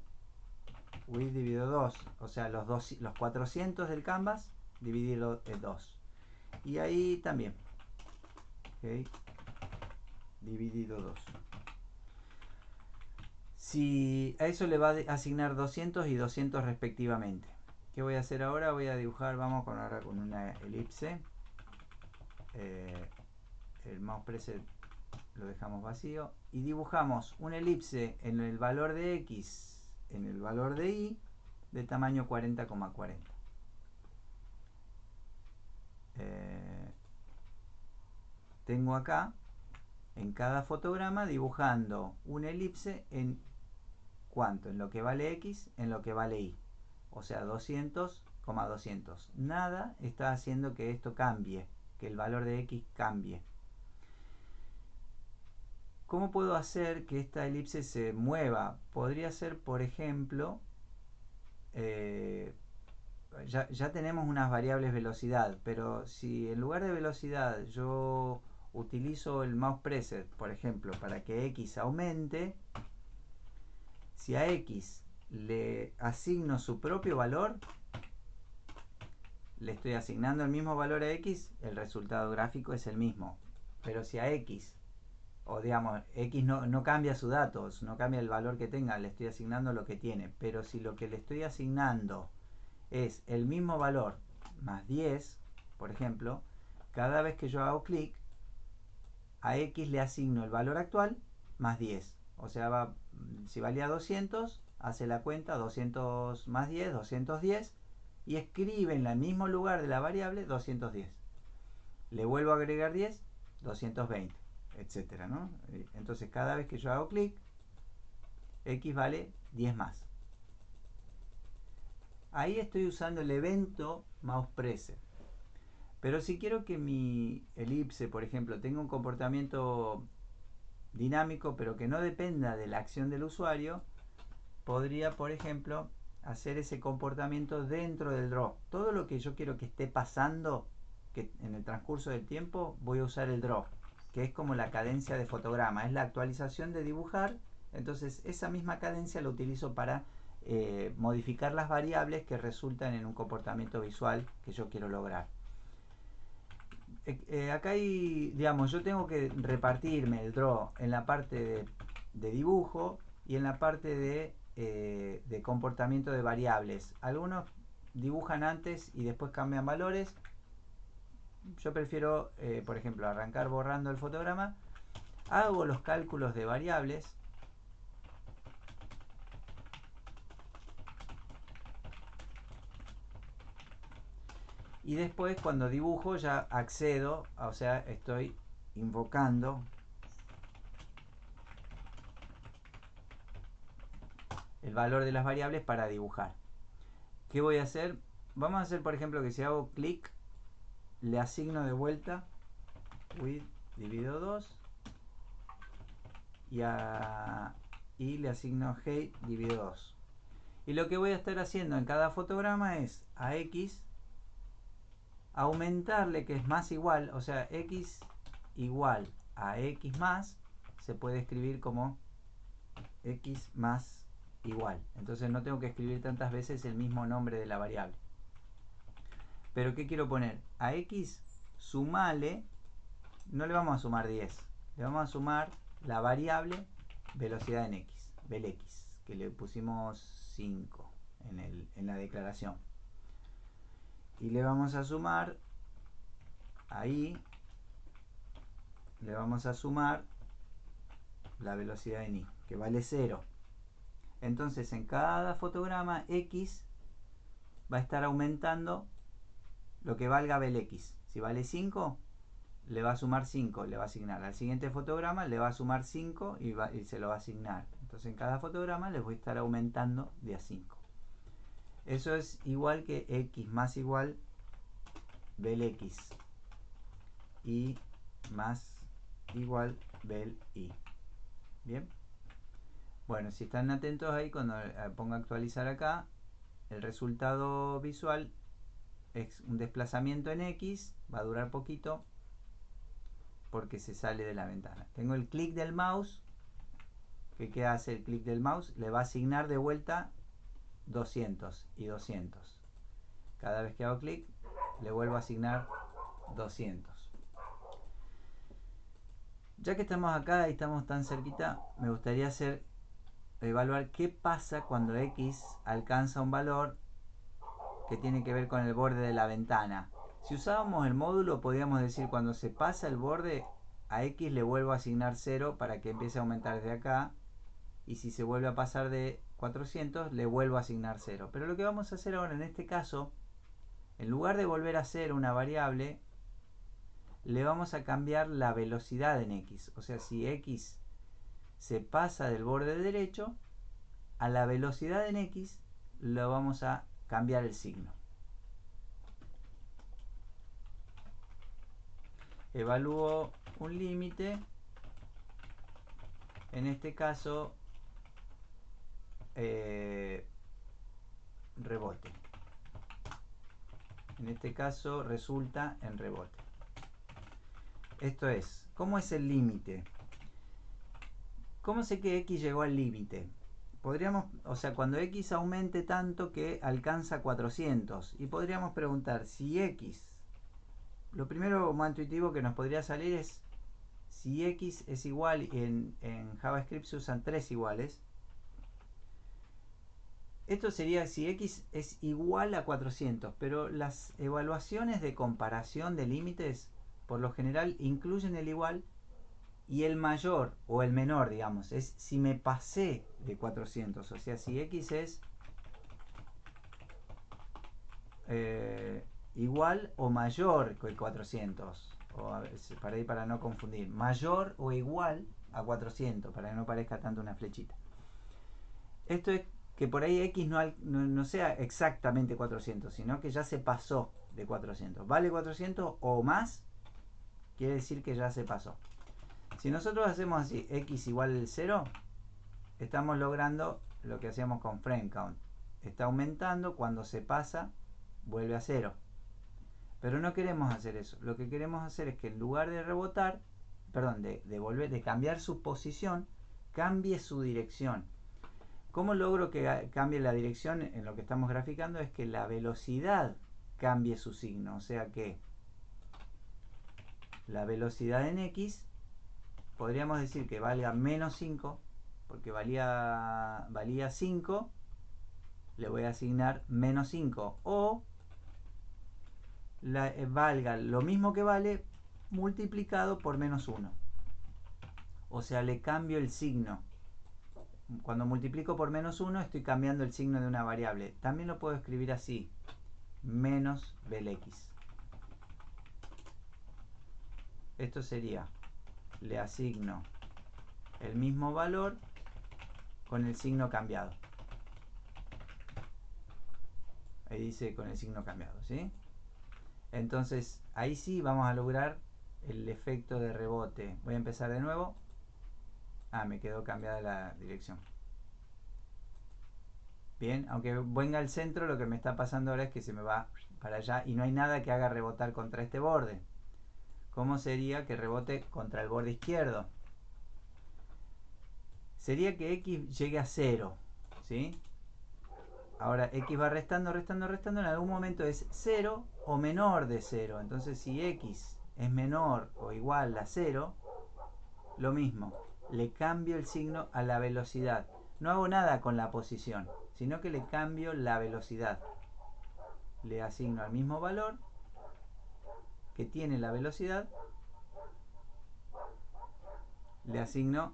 width dividido 2, o sea, los 400 del canvas dividido en 2, y ahí también, ¿okay? Dividido 2. Si a eso le va a asignar 200 y 200 respectivamente. ¿Qué voy a hacer ahora? Voy a dibujar, vamos ahora con una elipse. El mouse preset lo dejamos vacío y dibujamos una elipse en el valor de x, en el valor de y, de tamaño 40,40. Tengo acá en cada fotograma dibujando una elipse en ¿cuánto? En lo que vale x, en lo que vale y. O sea, 200,200. Nada está haciendo que esto cambie, que el valor de x cambie. ¿Cómo puedo hacer que esta elipse se mueva? Podría ser, por ejemplo, ya tenemos unas variables velocidad, pero si en lugar de velocidad yo utilizo el mouse preset, por ejemplo, para que x aumente, si a x le asigno su propio valor, le estoy asignando el mismo valor a x, el resultado gráfico es el mismo. Pero si a x, o digamos, x no cambia sus datos, no cambia el valor que tenga, le estoy asignando lo que tiene. Pero si lo que le estoy asignando es el mismo valor más 10, por ejemplo, cada vez que yo hago clic, a x le asigno el valor actual más 10. O sea, si valía 200, hace la cuenta 200 más 10, 210, y escribe en el mismo lugar de la variable 210. Le vuelvo a agregar 10, 220, etcétera, ¿no? Entonces cada vez que yo hago clic, x vale 10 más. Ahí estoy usando el evento mouse preset. Pero si quiero que mi elipse, por ejemplo, tenga un comportamiento dinámico, pero que no dependa de la acción del usuario, podría, por ejemplo, hacer ese comportamiento dentro del draw. Todo lo que yo quiero que esté pasando, que en el transcurso del tiempo, voy a usar el draw, que es como la cadencia de fotograma, es la actualización de dibujar. Entonces esa misma cadencia la utilizo para modificar las variables que resultan en un comportamiento visual que yo quiero lograr. Acá hay, digamos, yo tengo que repartirme el draw en la parte de dibujo y en la parte de comportamiento de variables. Algunos dibujan antes y después cambian valores. Yo prefiero, por ejemplo, arrancar borrando el fotograma. Hago los cálculos de variables. Y después cuando dibujo ya accedo, o sea, estoy invocando el valor de las variables para dibujar. ¿Qué voy a hacer? Vamos a hacer, por ejemplo, que si hago clic, le asigno de vuelta width dividido 2 y le asigno height dividido 2. Y lo que voy a estar haciendo en cada fotograma es a x aumentarle, que es más igual, o sea, x igual a x más, se puede escribir como x más igual. Entonces no tengo que escribir tantas veces el mismo nombre de la variable. Pero ¿qué quiero poner? A x sumale, no le vamos a sumar 10, le vamos a sumar la variable velocidad en x, velx, que le pusimos 5 en la declaración. Y le vamos a sumar, ahí, le vamos a sumar la velocidad en y, que vale 0. Entonces en cada fotograma x va a estar aumentando lo que valga velx. Si vale 5, le va a sumar 5, le va a asignar. Al siguiente fotograma le va a sumar 5 y se lo va a asignar. Entonces en cada fotograma les voy a estar aumentando de a 5. Eso es igual que x más igual velx y más igual vel y. Bien. Bueno, si están atentos ahí, cuando ponga actualizar acá, el resultado visual es un desplazamiento en x, va a durar poquito porque se sale de la ventana. Tengo el clic del mouse, que ¿qué hace el clic del mouse? Le va a asignar de vuelta 200 y 200. Cada vez que hago clic, le vuelvo a asignar 200. Ya que estamos acá y estamos tan cerquita, me gustaría evaluar qué pasa cuando x alcanza un valor que tiene que ver con el borde de la ventana. Si usábamos el módulo, podríamos decir cuando se pasa el borde, a x le vuelvo a asignar 0 para que empiece a aumentar desde acá, y si se vuelve a pasar de 400 le vuelvo a asignar 0. Pero lo que vamos a hacer ahora en este caso, en lugar de volver a hacer una variable, le vamos a cambiar la velocidad en x. O sea, si x se pasa del borde derecho, a la velocidad en x le vamos a cambiar el signo. Evalúo un límite, en este caso rebote. En este caso resulta en rebote. Esto es, ¿cómo es el límite? ¿Cómo sé que x llegó al límite? Podríamos, o sea, cuando x aumente tanto que alcanza 400, y podríamos preguntar si x, lo primero más intuitivo que nos podría salir es si x es igual, en JavaScript se usan 3 iguales. Esto sería si x es igual a 400, pero las evaluaciones de comparación de límites por lo general incluyen el igual y el mayor o el menor, digamos, es si me pasé de 400, o sea, si x es igual o mayor que 400, o a ver, para no confundir, mayor o igual a 400, para que no parezca tanto una flechita. Esto es que por ahí x no sea exactamente 400, sino que ya se pasó de 400. ¿Vale 400 o más? Quiere decir que ya se pasó. Si nosotros hacemos así, x igual al 0, estamos logrando lo que hacíamos con frame count. Está aumentando, cuando se pasa, vuelve a 0. Pero no queremos hacer eso. Lo que queremos hacer es que en lugar de rebotar, perdón, de cambiar su posición, cambie su dirección. ¿Cómo logro que cambie la dirección? En lo que estamos graficando es que la velocidad cambie su signo. O sea que la velocidad en x podríamos decir que valga menos 5, porque valía 5, le voy a asignar menos 5. O valga lo mismo que vale multiplicado por menos 1. O sea, le cambio el signo. Cuando multiplico por menos 1 estoy cambiando el signo de una variable. También lo puedo escribir así, menos velx. Esto sería, le asigno el mismo valor con el signo cambiado. Ahí dice con el signo cambiado, ¿sí? Entonces, ahí sí vamos a lograr el efecto de rebote. Voy a empezar de nuevo. Me quedó cambiada la dirección. Bien, aunque venga al centro, lo que me está pasando ahora es que se me va para allá y no hay nada que haga rebotar contra este borde. ¿Cómo sería que rebote contra el borde izquierdo? Sería que X llegue a 0, ¿sí? Ahora X va restando, restando, restando, en algún momento es 0 o menor de 0. Entonces si X es menor o igual a 0, lo mismo, le cambio el signo a la velocidad. No hago nada con la posición, sino que le cambio la velocidad. Le asigno al mismo valor que tiene la velocidad, le asigno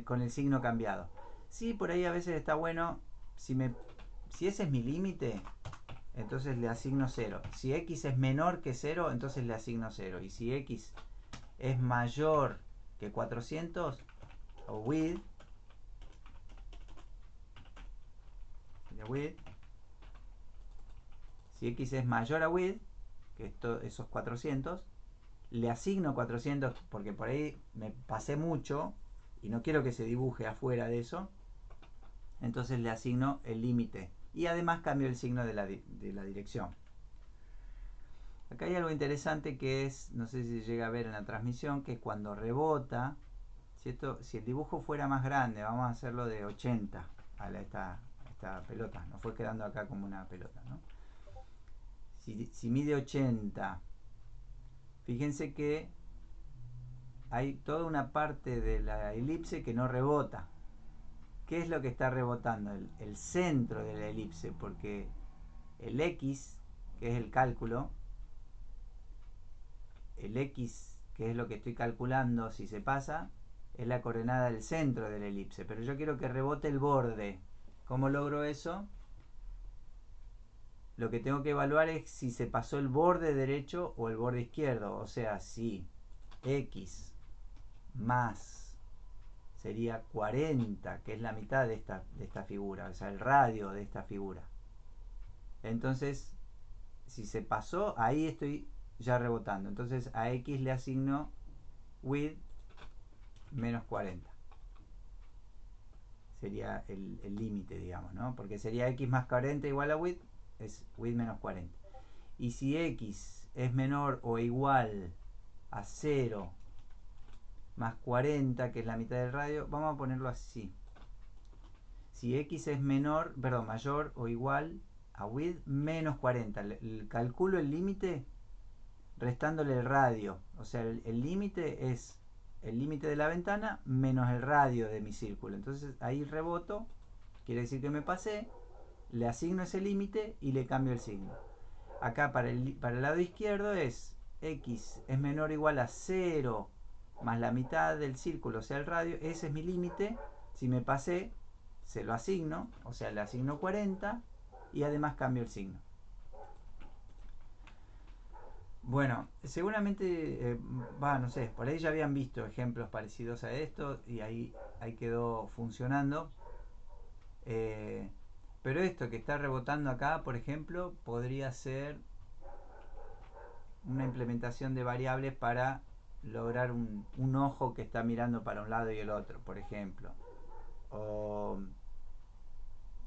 con el signo cambiado. Sí, por ahí a veces está bueno, si ese es mi límite, entonces le asigno 0. Si X es menor que 0, entonces le asigno 0. Y si X es mayor que 400, o width, si X es mayor a width, que esos 400, le asigno 400 porque por ahí me pasé mucho y no quiero que se dibuje afuera de eso, entonces le asigno el límite y además cambio el signo de la dirección. Acá hay algo interesante que es, no sé si se llega a ver en la transmisión, que cuando rebota, si el dibujo fuera más grande, vamos a hacerlo de 80 a esta pelota, nos fue quedando acá como una pelota, ¿no? Si mide 80, fíjense que hay toda una parte de la elipse que no rebota. ¿Qué es lo que está rebotando? El centro de la elipse, porque el X, que es el cálculo, el X, que es lo que estoy calculando si se pasa, es la coordenada del centro de la elipse, pero yo quiero que rebote el borde. ¿Cómo logro eso? Lo que tengo que evaluar es si se pasó el borde derecho o el borde izquierdo, o sea, si X más sería 40, que es la mitad de esta figura, o sea, el radio de esta figura. Entonces, si se pasó, ahí estoy ya rebotando. Entonces a X le asigno width menos 40. Sería el límite, digamos, ¿no? Porque sería X más 40 igual a width, es width menos 40. Y si X es menor o igual a 0 más 40, que es la mitad del radio, vamos a ponerlo así. Si X es mayor o igual a width menos 40. Calculo el límite restándole el radio. O sea, el límite es el límite de la ventana menos el radio de mi círculo. Entonces ahí reboto, quiere decir que me pasé, le asigno ese límite y le cambio el signo. Acá para el lado izquierdo es X es menor o igual a 0 más la mitad del círculo, o sea el radio, ese es mi límite. Si me pasé, se lo asigno, o sea le asigno 40 y además cambio el signo. Bueno, seguramente, no sé, por ahí ya habían visto ejemplos parecidos a esto y ahí quedó funcionando. Eh, pero esto que está rebotando acá, por ejemplo, podría ser una implementación de variables para lograr un ojo que está mirando para un lado y el otro, por ejemplo. O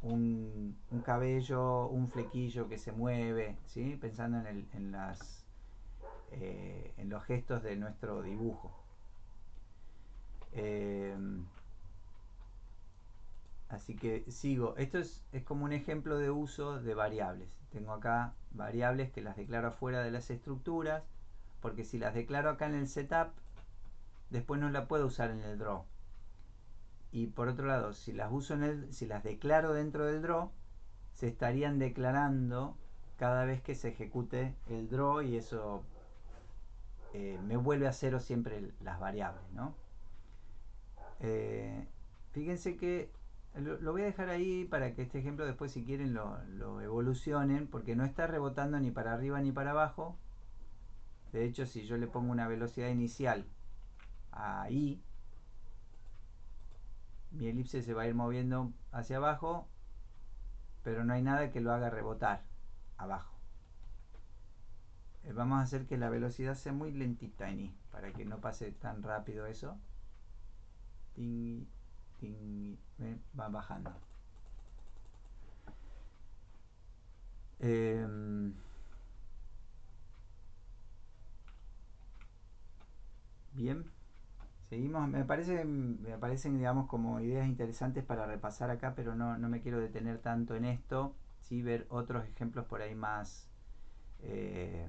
un cabello, un flequillo que se mueve, ¿sí? Pensando en los gestos de nuestro dibujo. Eh, Así que sigo. Esto es como un ejemplo de uso de variables. Tengo acá variables que las declaro afuera de las estructuras, porque si las declaro acá en el setup, después no la puedo usar en el draw. Y por otro lado, si las declaro dentro del draw, se estarían declarando cada vez que se ejecute el draw y eso me vuelve a cero siempre las variables, ¿no? Fíjense que lo voy a dejar ahí para que este ejemplo después si quieren lo evolucionen, porque no está rebotando ni para arriba ni para abajo. De hecho, si yo le pongo una velocidad inicial ahí, mi elipse se va a ir moviendo hacia abajo pero no hay nada que lo haga rebotar abajo. Vamos a hacer que la velocidad sea muy lentita en I, para que no pase tan rápido eso. Ting, ting, va bajando. Bien, seguimos. Me parecen, digamos, como ideas interesantes para repasar acá, pero no me quiero detener tanto en esto. Sí, ver otros ejemplos por ahí más eh,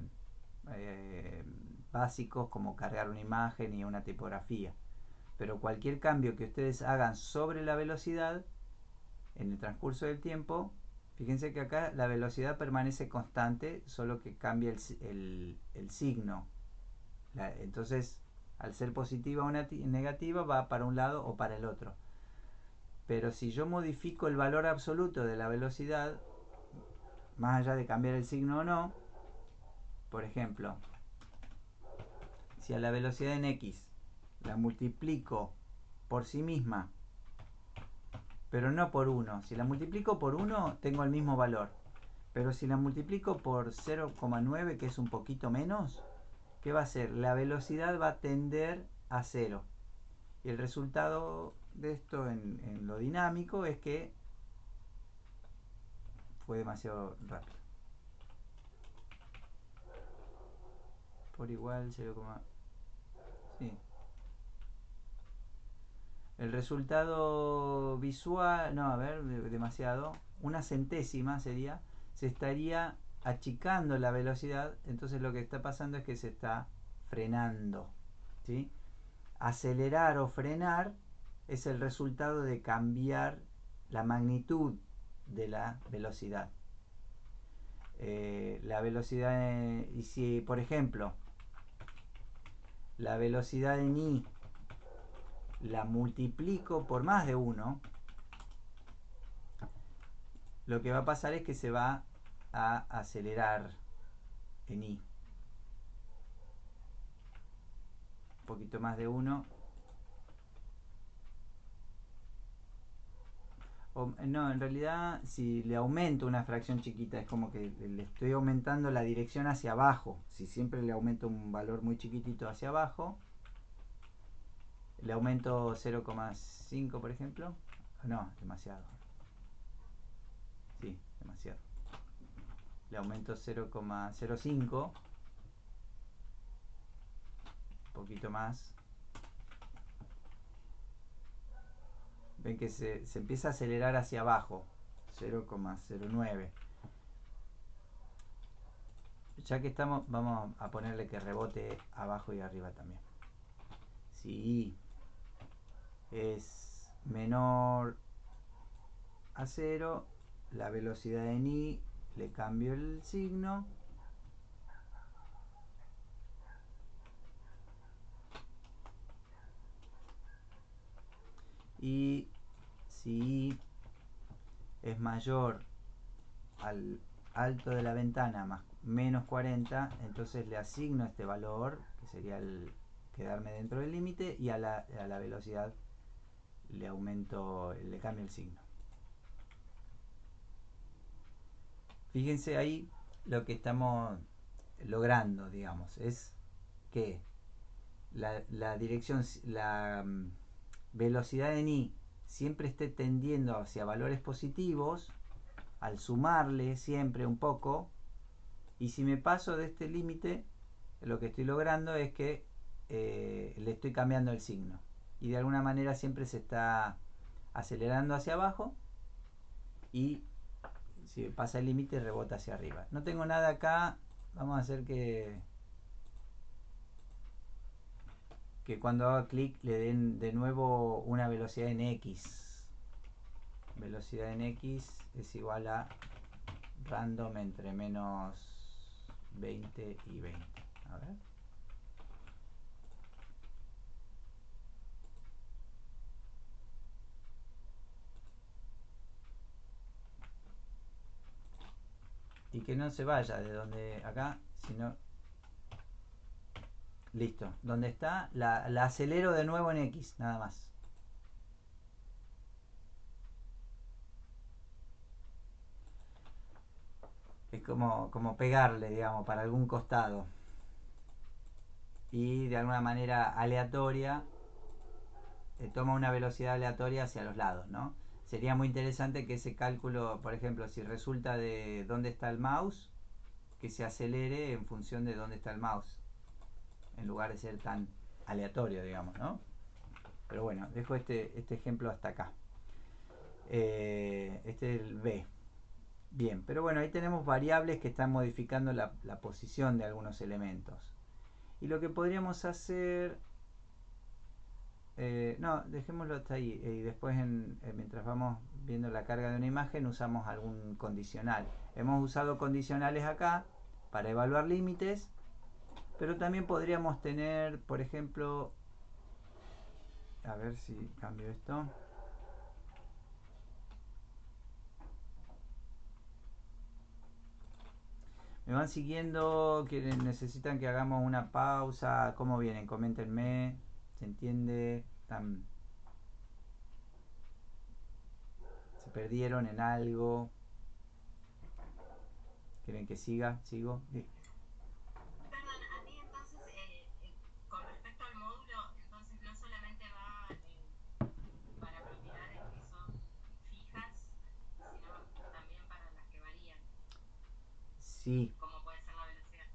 básicos, como cargar una imagen y una tipografía. Pero cualquier cambio que ustedes hagan sobre la velocidad en el transcurso del tiempo, fíjense que acá la velocidad permanece constante, solo que cambia el signo. Entonces, al ser positiva o negativa, va para un lado o para el otro. Pero si yo modifico el valor absoluto de la velocidad, más allá de cambiar el signo o no, por ejemplo, si a la velocidad en x la multiplico por sí misma, pero no por 1. Si la multiplico por 1, tengo el mismo valor. Pero si la multiplico por 0,9, que es un poquito menos, ¿qué va a hacer? La velocidad va a tender a 0. Y el resultado de esto en lo dinámico es que fue demasiado rápido. Por igual 0, sí. El resultado visual, no, a ver, demasiado. Una centésima sería, se estaría achicando la velocidad, entonces lo que está pasando es que se está frenando, ¿sí? Acelerar o frenar es el resultado de cambiar la magnitud de la velocidad. La velocidad, y si por ejemplo la velocidad en I la multiplico por más de 1, lo que va a pasar es que se va a acelerar en I. Un poquito más de 1. No, en realidad si le aumento una fracción chiquita es como que le estoy aumentando la dirección hacia abajo. Si siempre le aumento un valor muy chiquitito hacia abajo, le aumento 0,5 por ejemplo. No, demasiado. Sí, demasiado. Le aumento 0,05, un poquito más. Ven que se empieza a acelerar hacia abajo, 0,09. Ya que estamos, vamos a ponerle que rebote abajo y arriba también. Si I es menor a 0, la velocidad en I le cambio el signo y si I es mayor al alto de la ventana más menos 40, entonces le asigno este valor, que sería el quedarme dentro del límite, y a la velocidad le aumento, le cambio el signo. Fíjense ahí lo que estamos logrando, digamos, es que la dirección, la velocidad en I siempre esté tendiendo hacia valores positivos, al sumarle siempre un poco, y si me paso de este límite, lo que estoy logrando es que le estoy cambiando el signo. Y de alguna manera siempre se está acelerando hacia abajo y si pasa el límite rebota hacia arriba. No tengo nada acá, vamos a hacer que cuando haga clic le den de nuevo una velocidad en X. Velocidad en X es igual a random entre menos 20 y 20. A ver. Y que no se vaya de donde acá, sino listo. Donde está, la acelero de nuevo en X, nada más. es como pegarle, digamos, para algún costado. Y de alguna manera aleatoria, toma una velocidad aleatoria hacia los lados, ¿no? Sería muy interesante que ese cálculo, por ejemplo, si resulta de dónde está el mouse, que se acelere en función de dónde está el mouse, en lugar de ser tan aleatorio, digamos, ¿no? Pero bueno, dejo este ejemplo hasta acá. Este es el B. Bien, pero bueno, ahí tenemos variables que están modificando la posición de algunos elementos. Y lo que podríamos hacer... no, dejémoslo hasta ahí. Y después, mientras vamos viendo la carga de una imagen, usamos algún condicional. Hemos usado condicionales acá para evaluar límites, pero también podríamos tener, por ejemplo... A ver si cambio esto. ¿Me van siguiendo? ¿Necesitan que hagamos una pausa? ¿Cómo vienen? Coméntenme. ¿Se entiende? ¿Se perdieron en algo? ¿Quieren que siga? ¿Sigo? Sí. Perdón, a mí entonces, con respecto al módulo, entonces no solamente va para propiedades que son fijas, sino también para las que varían, Sí. como puede ser la velocidad.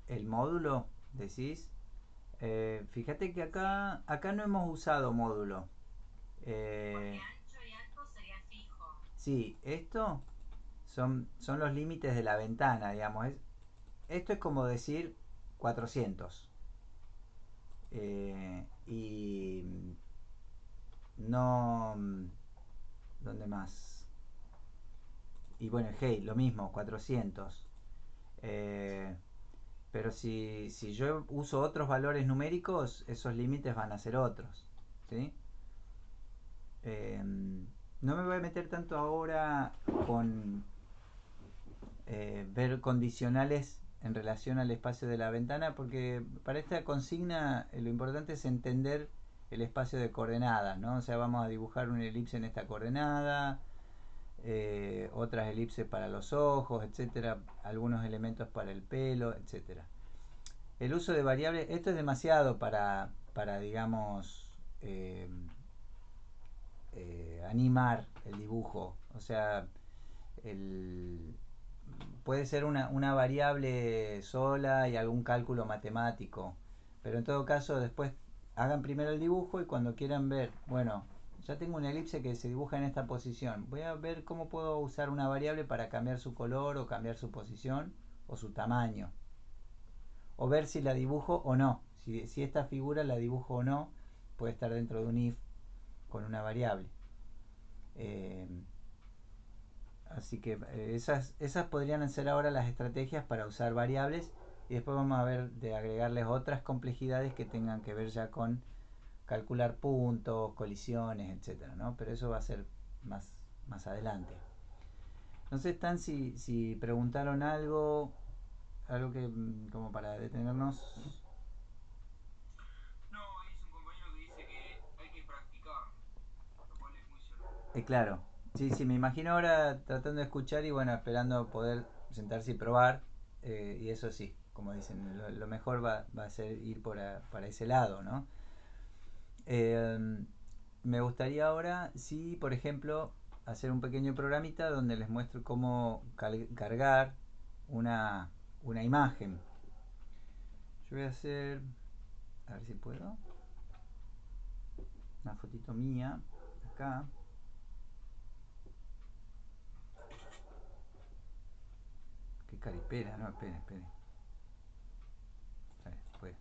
El módulo, decís. Fíjate que Sí, acá no hemos usado módulo. porque Eh, ancho y alto sería fijo. sí, esto son los límites de la ventana, digamos. Esto es como decir 400. Y no... ¿Dónde más? Y bueno, hey, lo mismo, 400. Eh, pero si yo uso otros valores numéricos, esos límites van a ser otros. ¿Sí? Eh, no me voy a meter tanto ahora con ver condicionales en relación al espacio de la ventana, porque para esta consigna lo importante es entender el espacio de coordenadas, ¿no? O sea, vamos a dibujar una elipse en esta coordenada, otras elipses para los ojos, etcétera, algunos elementos para el pelo, etcétera. El uso de variables, esto es demasiado para digamos, animar el dibujo. O sea, el, puede ser una variable sola y algún cálculo matemático. Pero en todo caso, después hagan primero el dibujo y cuando quieran ver, bueno, ya tengo una elipse que se dibuja en esta posición. Voy a ver cómo puedo usar una variable para cambiar su color o cambiar su posición o su tamaño. O ver si la dibujo o no. Si esta figura la dibujo o no, puede estar dentro de un if con una variable. Eh, Así que esas podrían ser ahora las estrategias para usar variables y después vamos a ver de agregarles otras complejidades que tengan que ver ya con calcular puntos, colisiones, etcétera, ¿no? Pero eso va a ser más adelante. No sé, Stan, si preguntaron algo que como para detenernos. No, ahí es un compañero que dice que hay que practicar, lo cual es muy cierto. Claro, sí, me imagino ahora tratando de escuchar y bueno, esperando poder sentarse y probar. Y eso sí, como dicen, lo mejor va a ser ir para ese lado, ¿no? Eh, Me gustaría ahora, sí, por ejemplo, hacer un pequeño programita donde les muestro cómo cargar una, una imagen. Yo voy a hacer, a ver si puedo, una fotito mía, acá. Qué caripera, no, espere. Puede.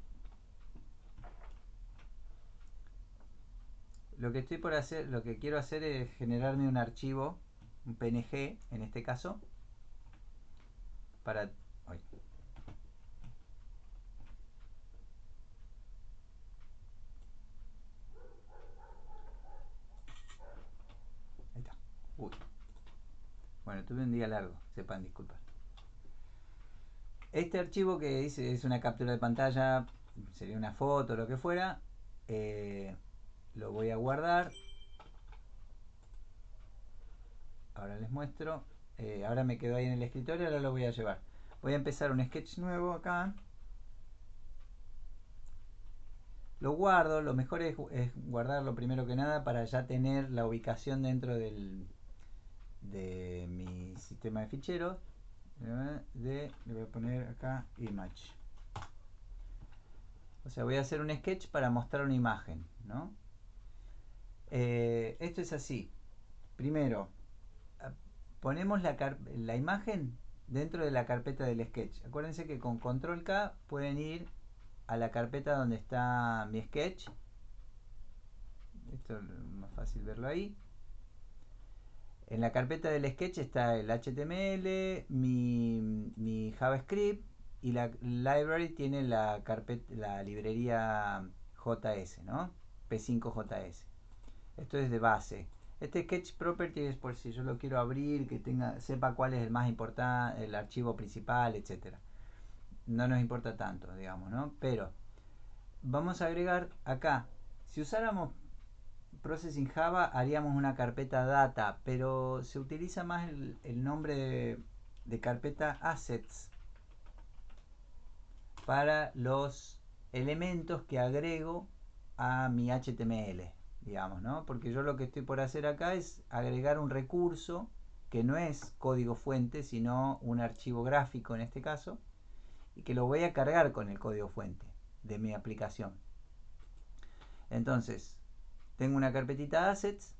Lo que estoy por hacer, lo que quiero hacer es generarme un archivo, un PNG en este caso, para... Ay, ahí está. Uy. Bueno, tuve un día largo, sepan disculpar. Este archivo que dice es una captura de pantalla, sería una foto, lo que fuera, eh, lo voy a guardar. Ahora les muestro. ahora me quedó ahí en el escritorio, ahora lo voy a llevar. Voy a empezar un sketch nuevo acá. Lo guardo, lo mejor es guardarlo primero que nada para ya tener la ubicación dentro de mi sistema de ficheros. Le voy a poner acá image. O sea, voy a hacer un sketch para mostrar una imagen, ¿no? Esto es así. Primero, ponemos la imagen dentro de la carpeta del sketch. Acuérdense que con control K pueden ir a la carpeta donde está mi sketch. Esto es más fácil verlo ahí. En la carpeta del sketch está el HTML, mi JavaScript, y la library tiene la librería JS, ¿no? P5JS. Esto es de base. Este sketch property es por si yo lo quiero abrir, que sepa cuál es el más importante, el archivo principal, etcétera. No nos importa tanto, digamos, ¿no? Pero vamos a agregar acá. Si usáramos Processing Java haríamos una carpeta data, pero se utiliza más el nombre de carpeta assets para los elementos que agrego a mi HTML, digamos, ¿no? Porque yo lo que estoy por hacer acá es agregar un recurso que no es código fuente, sino un archivo gráfico en este caso, y que lo voy a cargar con el código fuente de mi aplicación. Entonces, tengo una carpetita assets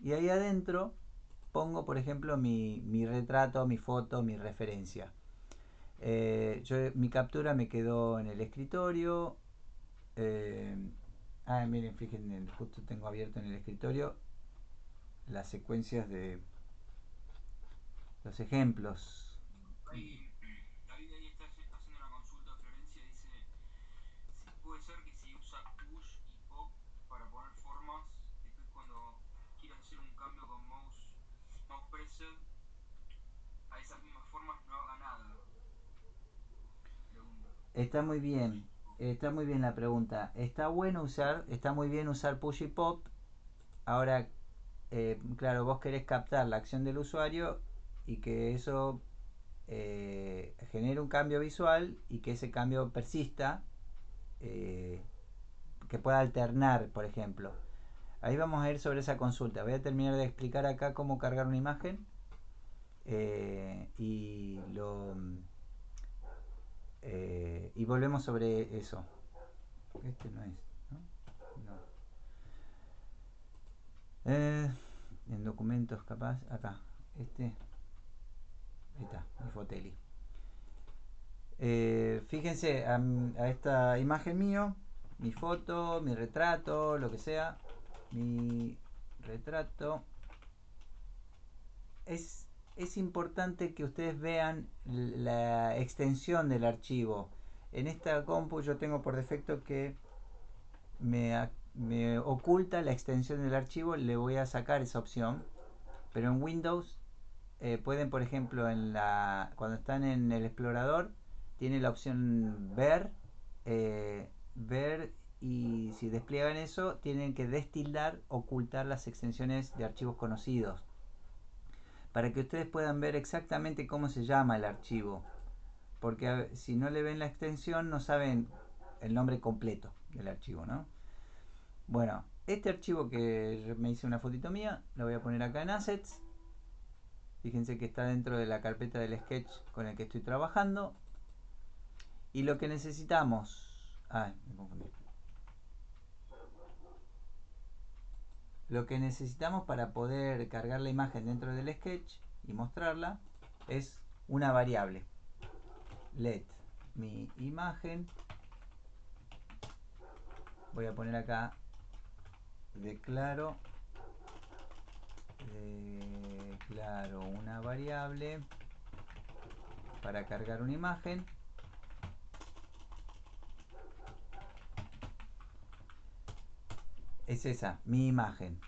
y ahí adentro pongo, por ejemplo, mi retrato, mi foto, mi referencia. Mi captura me quedó en el escritorio. Miren, fíjense, justo tengo abierto en el escritorio las secuencias de los ejemplos. Ahí, David ahí está haciendo una consulta a Florencia, dice si puede ser que si usa push y pop para poner formas, después cuando quieras hacer un cambio con mouse preset, a esas mismas formas no haga nada. Pregunta. Está muy bien, está muy bien la pregunta. Está muy bien usar push y pop. Ahora, claro, vos querés captar la acción del usuario y que eso genere un cambio visual y que ese cambio persista, que pueda alternar, por ejemplo. Ahí vamos a ir sobre esa consulta. Voy a terminar de explicar acá cómo cargar una imagen y y volvemos sobre eso. Este no es, ¿no? No. En documentos capaz, acá. Ahí está, mi Foteli. Fíjense a esta imagen mío, mi foto, mi retrato, lo que sea. Mi retrato. Es importante que ustedes vean la extensión del archivo. En esta compu yo tengo por defecto que me oculta la extensión del archivo. Le voy a sacar esa opción. Pero en Windows pueden, por ejemplo, cuando están en el explorador, tiene la opción ver, y si despliegan eso, tienen que destildar, ocultar las extensiones de archivos conocidos, para que ustedes puedan ver exactamente cómo se llama el archivo, porque si no le ven la extensión no saben el nombre completo del archivo, ¿no? Bueno, este archivo que me hice una fotito mía, lo voy a poner acá en Assets. Fíjense que está dentro de la carpeta del sketch con el que estoy trabajando. Y lo que necesitamos... me confundí. Lo que necesitamos para poder cargar la imagen dentro del sketch y mostrarla es una variable. Let mi imagen. Voy a poner acá declaro una variable para cargar una imagen. Es esa, mi imagen.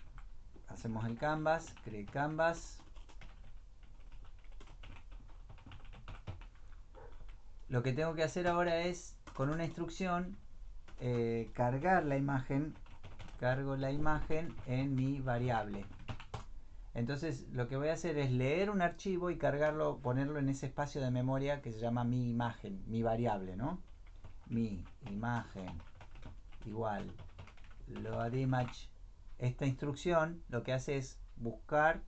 Hacemos el canvas, create canvas. Lo que tengo que hacer ahora es, con una instrucción, cargar la imagen. Cargo la imagen en mi variable. Entonces lo que voy a hacer es leer un archivo y cargarlo, ponerlo en ese espacio de memoria que se llama mi imagen, mi variable, ¿no? Mi imagen igual load image. Esta instrucción lo que hace es buscar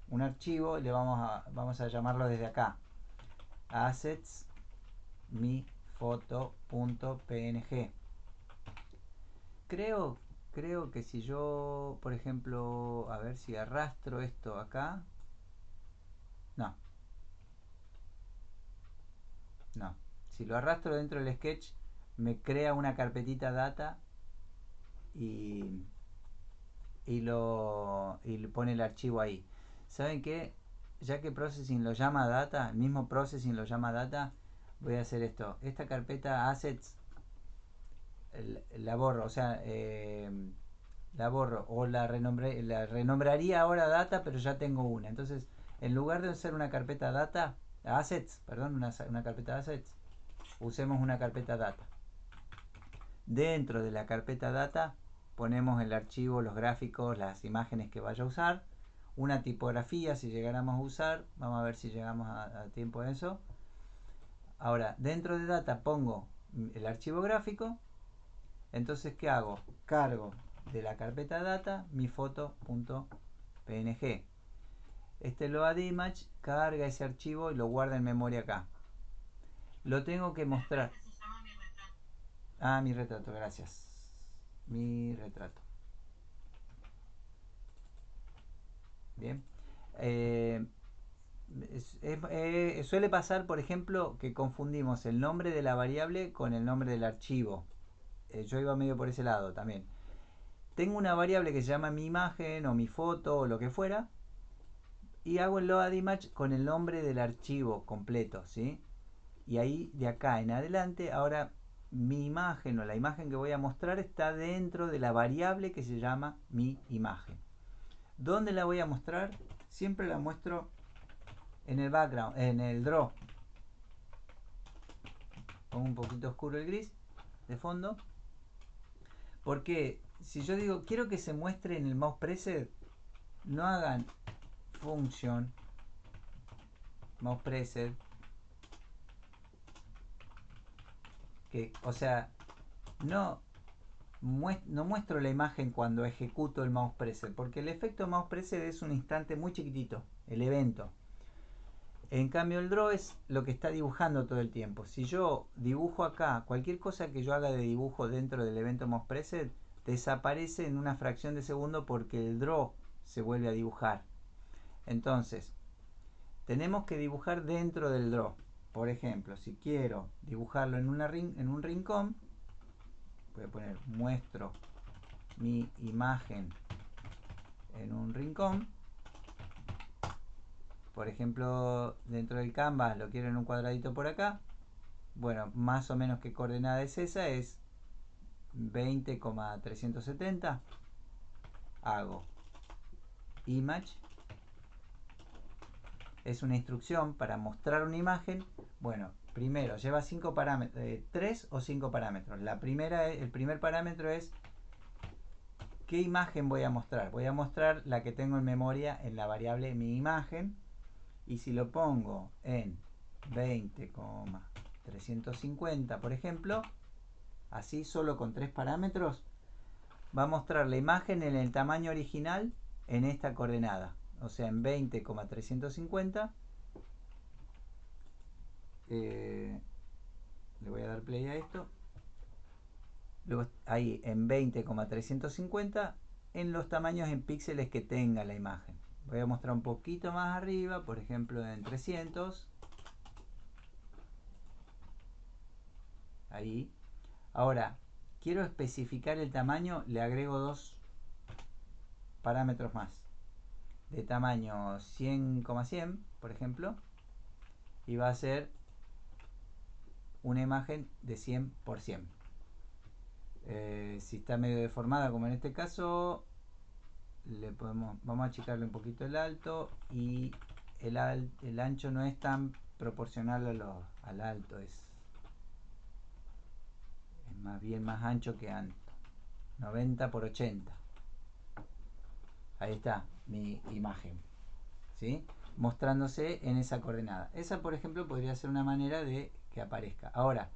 un archivo y le vamos a llamarlo desde acá. Assets mi foto.png. Creo que si yo, por ejemplo, a ver si arrastro esto acá. No, no. Si lo arrastro dentro del sketch, me crea una carpetita data y, y pone el archivo ahí. ¿Saben qué? Ya que Processing lo llama data, el mismo Processing lo llama data, voy a hacer esto. Esta carpeta assets la borro, o sea, la borro o la renombraría ahora data, pero ya tengo una. Entonces, en lugar de usar una carpeta data, assets, perdón, una carpeta assets, usemos una carpeta data. Dentro de la carpeta data ponemos el archivo, los gráficos, las imágenes que vaya a usar, una tipografía si llegáramos a usar, vamos a ver si llegamos a tiempo de eso. Ahora, dentro de data pongo el archivo gráfico. Entonces, ¿qué hago? Cargo de la carpeta data mi foto.png. Este load image carga ese archivo y lo guarda en memoria acá. Lo tengo que mostrar. Se llama mi retrato. Ah, mi retrato, gracias. Mi retrato. Bien. Suele pasar, por ejemplo, que confundimos el nombre de la variable con el nombre del archivo. Yo iba medio por ese lado también. Tengo una variable que se llama mi imagen o mi foto o lo que fuera, y hago el load image con el nombre del archivo completo, ¿sí? Y ahí de acá en adelante, ahora mi imagen o la imagen que voy a mostrar está dentro de la variable que se llama mi imagen. ¿Dónde la voy a mostrar? Siempre la muestro en el background, en el draw. Pongo un poquito oscuro el gris de fondo. Porque si yo digo quiero que se muestre en el mouse preset, no hagan function mouse preset, que, o sea, no, no muestro la imagen cuando ejecuto el mouse preset, porque el efecto mouse preset es un instante muy chiquitito, el evento. En cambio el draw es lo que está dibujando todo el tiempo. Si yo dibujo acá, cualquier cosa que yo haga de dibujo dentro del evento mouse preset desaparece en una fracción de segundo porque el draw se vuelve a dibujar. Entonces, tenemos que dibujar dentro del draw. Por ejemplo, si quiero dibujarlo en un rincón, voy a poner muestro mi imagen en un rincón. Por ejemplo, dentro del canvas lo quiero en un cuadradito por acá. Bueno, más o menos qué coordenada es esa, es 20,370. Hago image. Es una instrucción para mostrar una imagen. Bueno, primero lleva 5 parámetros, 3 o 5 parámetros. El primer parámetro es ¿qué imagen voy a mostrar? Voy a mostrar la que tengo en memoria en la variable mi imagen. Y si lo pongo en 20,350, por ejemplo, así solo con 3 parámetros, va a mostrar la imagen en el tamaño original en esta coordenada. O sea, en 20,350. Le voy a dar play a esto. Luego ahí en 20,350 en los tamaños en píxeles que tenga la imagen. Voy a mostrar un poquito más arriba, por ejemplo en 300. Ahí. Ahora, quiero especificar el tamaño, le agrego 2 parámetros más. De tamaño 100,100, por ejemplo. Y va a ser una imagen de 100 por 100. Si está medio deformada como en este caso, vamos a achicarle un poquito el alto y el ancho no es tan proporcional al alto, es más bien más ancho que alto, 90 por 80. Ahí está mi imagen. ¿sí? Mostrándose en esa coordenada. Esa, por ejemplo, podría ser una manera de que aparezca. Ahora,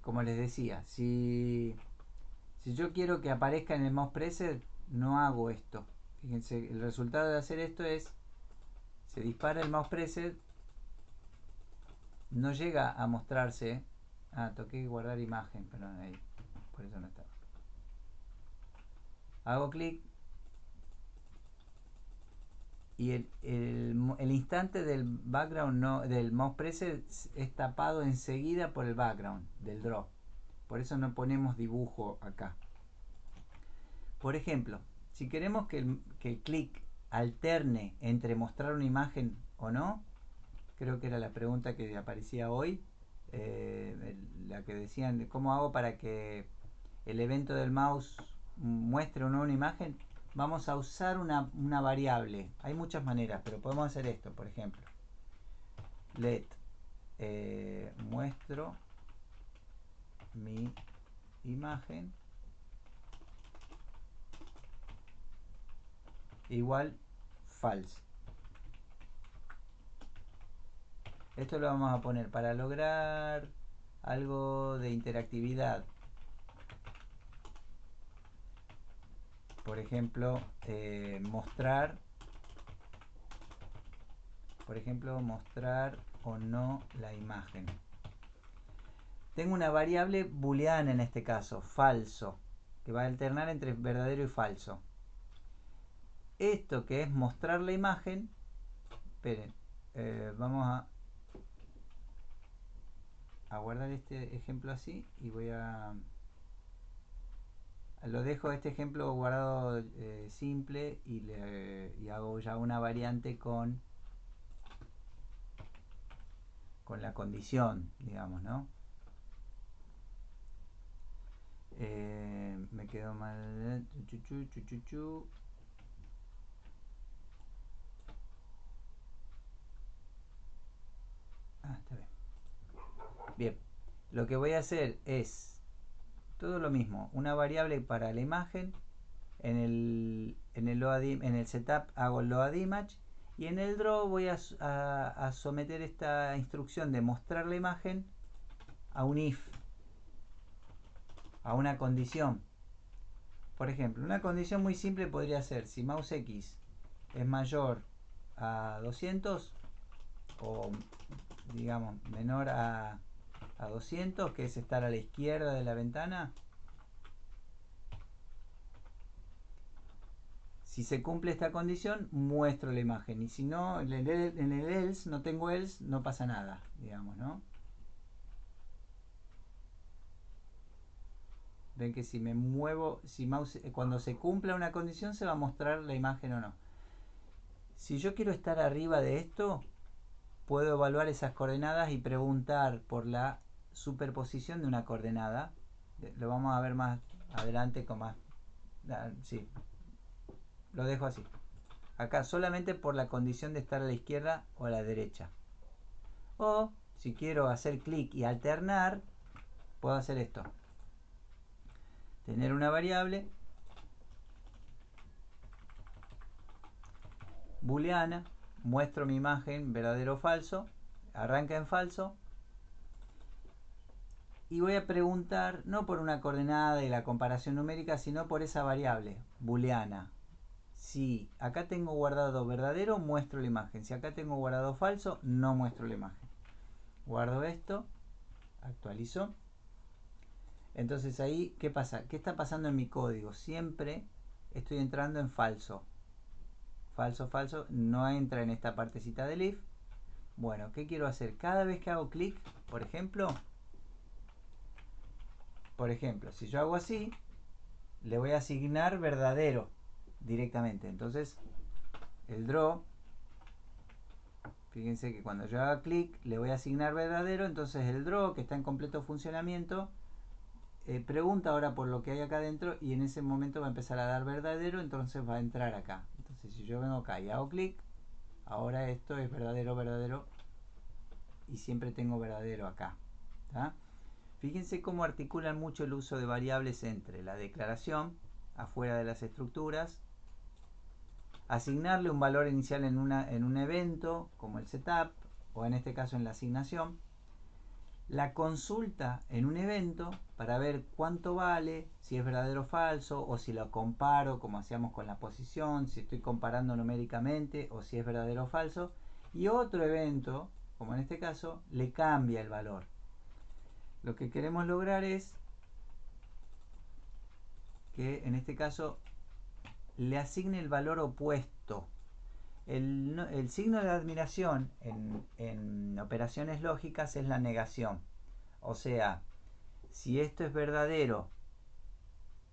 como les decía, si yo quiero que aparezca en el mouse preset, no hago esto. Fíjense, el resultado de hacer esto es, se dispara el mouse preset, no llega a mostrarse. Toqué guardar imagen, perdón, ahí, por eso no estaba. Hago clic y el instante del background, del mouse preset, es tapado enseguida por el background del draw. Por eso no ponemos dibujo acá. Por ejemplo, si queremos que el clic alterne entre mostrar una imagen o no, creo que era la pregunta que aparecía hoy, la que decían, ¿cómo hago para que el evento del mouse muestre o no una imagen? Vamos a usar una variable. Hay muchas maneras, pero podemos hacer esto, por ejemplo. Let muestro mi imagen igual false. Esto lo vamos a poner para lograr algo de interactividad. Por ejemplo, mostrar o no la imagen. Tengo una variable booleana en este caso, falso, que va a alternar entre verdadero y falso. Esto que es mostrar la imagen, esperen, vamos a guardar este ejemplo así y voy a... Lo dejo este ejemplo guardado simple y hago ya una variante con la condición, digamos, ¿no? Me quedó mal. Está bien. Bien, lo que voy a hacer es todo lo mismo, una variable para la imagen. En el setup hago el load image y en el draw voy a someter esta instrucción de mostrar la imagen a un if, a una condición. Por ejemplo, una condición muy simple podría ser: si mouse X es mayor a 200 o digamos menor a 200, que es estar a la izquierda de la ventana, si se cumple esta condición, muestro la imagen. Y si no, en el else, no tengo else, no pasa nada, digamos, ¿no? Ven que si me muevo, si mouse, cuando se cumpla una condición, se va a mostrar la imagen o no. Si yo quiero estar arriba de esto, puedo evaluar esas coordenadas y preguntar por la superposición de una coordenada. Lo vamos a ver más adelante con más... Sí, lo dejo así. Acá solamente por la condición de estar a la izquierda o a la derecha. O si quiero hacer clic y alternar, puedo hacer esto. Tener una variable booleana, muestro mi imagen verdadero o falso, arranca en falso, y voy a preguntar no por una coordenada y la comparación numérica, sino por esa variable booleana. Si acá tengo guardado verdadero, muestro la imagen. Si acá tengo guardado falso, no muestro la imagen. Guardo esto, actualizo. Entonces ahí, ¿qué pasa? ¿Qué está pasando en mi código? Siempre estoy entrando en falso. Falso, falso, no entra en esta partecita del if. Bueno, ¿qué quiero hacer? Cada vez que hago clic, por ejemplo, si yo hago así, le voy a asignar verdadero directamente. Entonces, el draw, fíjense que cuando yo haga clic, le voy a asignar verdadero. Entonces el draw, que está en completo funcionamiento, pregunta ahora por lo que hay acá adentro y en ese momento va a empezar a dar verdadero, entonces va a entrar acá. Entonces si yo vengo acá y hago clic, ahora esto es verdadero, verdadero, y siempre tengo verdadero acá. ¿Tá? Fíjense cómo articulan mucho el uso de variables entre la declaración, afuera de las estructuras, asignarle un valor inicial en un evento, como el setup, o en este caso en la asignación, la consulta en un evento para ver cuánto vale, si es verdadero o falso, o si lo comparo como hacíamos con la posición, si estoy comparando numéricamente, o si es verdadero o falso, y otro evento, como en este caso, le cambia el valor. Lo que queremos lograr es que en este caso le asigne el valor opuesto. El signo de admiración en operaciones lógicas es la negación. O sea, si esto es verdadero,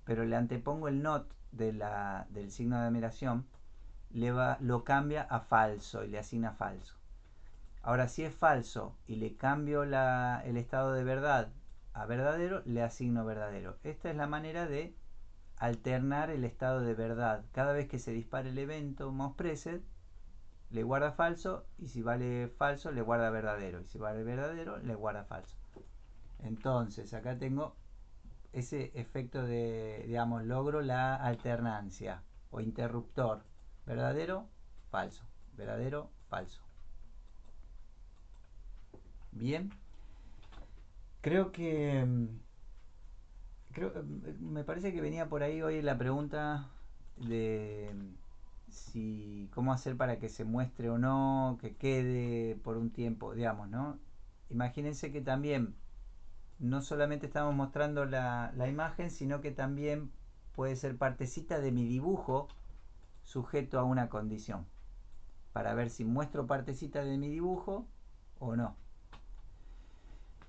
pero le antepongo el not del signo de admiración, lo cambia a falso y le asigna falso. Ahora, si es falso y le cambio el estado de verdad a verdadero, le asigno verdadero. Esta es la manera de alternar el estado de verdad. Cada vez que se dispare el evento MousePreset, le guarda falso, y si vale falso le guarda verdadero, y si vale verdadero le guarda falso. Entonces acá tengo ese efecto de, digamos, logro la alternancia o interruptor: verdadero, falso, verdadero, falso. Bien, creo que me parece que venía por ahí hoy la pregunta de si cómo hacer para que se muestre o no, que quede por un tiempo, digamos, ¿no? Imagínense que también no solamente estamos mostrando la imagen, sino que también puede ser partecita de mi dibujo sujeto a una condición, para ver si muestro partecita de mi dibujo o no.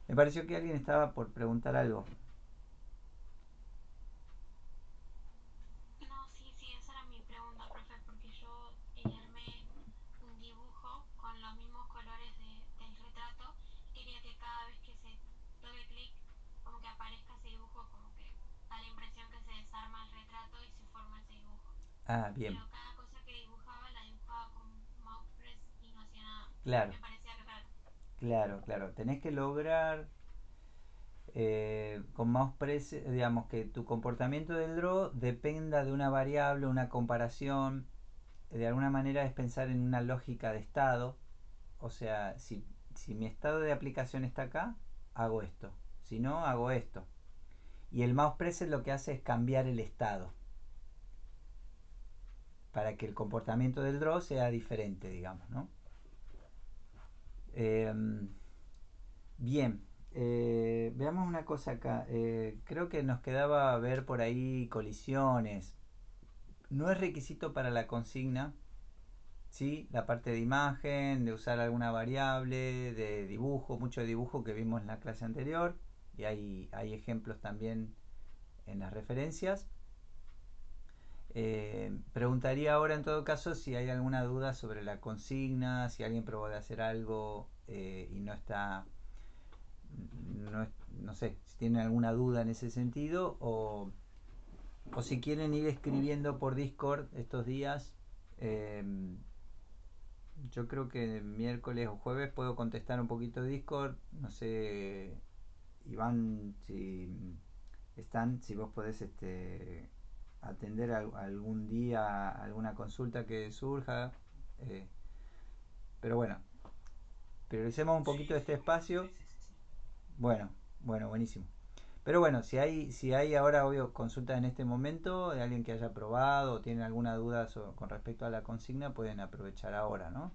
Me pareció que alguien estaba por preguntar algo. No, sí, sí, esa era mi pregunta, profe, porque yo armé un dibujo con los mismos colores del retrato y quería que cada vez que se toque clic, como que aparezca ese dibujo, como que da la impresión que se desarma el retrato y se forma ese dibujo. Ah, bien. Pero cada cosa que dibujaba la dibujaba con mouse press y no hacía nada. Claro, Me parecía raro. claro, claro. Tenés que lograr con MousePress, digamos, que tu comportamiento del draw dependa de una variable, una comparación. De alguna manera es pensar en una lógica de estado. O sea, si mi estado de aplicación está acá, hago esto. Si no, hago esto. Y el mouse preset lo que hace es cambiar el estado para que el comportamiento del draw sea diferente, digamos, ¿no? Eh, Bien, veamos una cosa acá. Creo que nos quedaba ver por ahí colisiones. No es requisito para la consigna, ¿sí? La parte de imagen, de usar alguna variable, de dibujo, mucho dibujo que vimos en la clase anterior. Y hay ejemplos también en las referencias. Preguntaría ahora en todo caso si hay alguna duda sobre la consigna, si alguien probó de hacer algo y no está, no, no sé, si tienen alguna duda en ese sentido, o si quieren ir escribiendo por Discord estos días. eh, yo creo que miércoles o jueves puedo contestar un poquito de Discord. No sé, Iván, si vos podés atender algún día alguna consulta que surja. eh, pero bueno, prioricemos un poquito Sí, este sí, obvio, espacio. sí, sí, sí, sí. Bueno, bueno, buenísimo. Pero bueno, si hay ahora, obvio, consultas en este momento de alguien que haya probado o tiene alguna duda con respecto a la consigna, pueden aprovechar ahora, ¿no?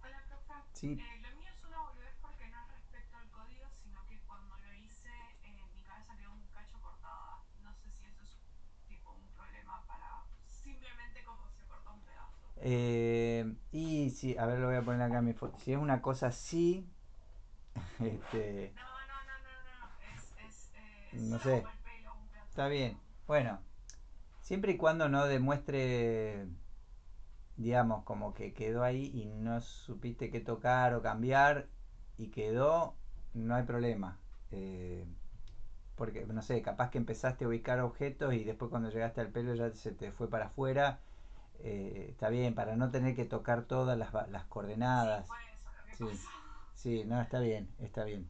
Hola, profe. Sí. Lo mío es una boludez porque no es respecto al código, sino que cuando lo hice, mi cabeza quedó un cacho cortada. No sé si eso es tipo un problema para simplemente como se cortó un pedazo. Y sí, a ver, lo voy a poner acá en mi foto. Si es una cosa así, este, No, no, no, no, no. Es no solo como sé, el pelo, un pedazo está de bien. pelo. Bueno, siempre y cuando no demuestre, digamos, como que quedó ahí y no supiste qué tocar o cambiar y quedó, no hay problema. Eh, Porque, no sé, capaz que empezaste a ubicar objetos y después cuando llegaste al pelo ya se te fue para afuera. Está bien, para no tener que tocar todas las Sí, coordenadas. fue eso lo que Sí, pasó. sí, no, está bien, está bien.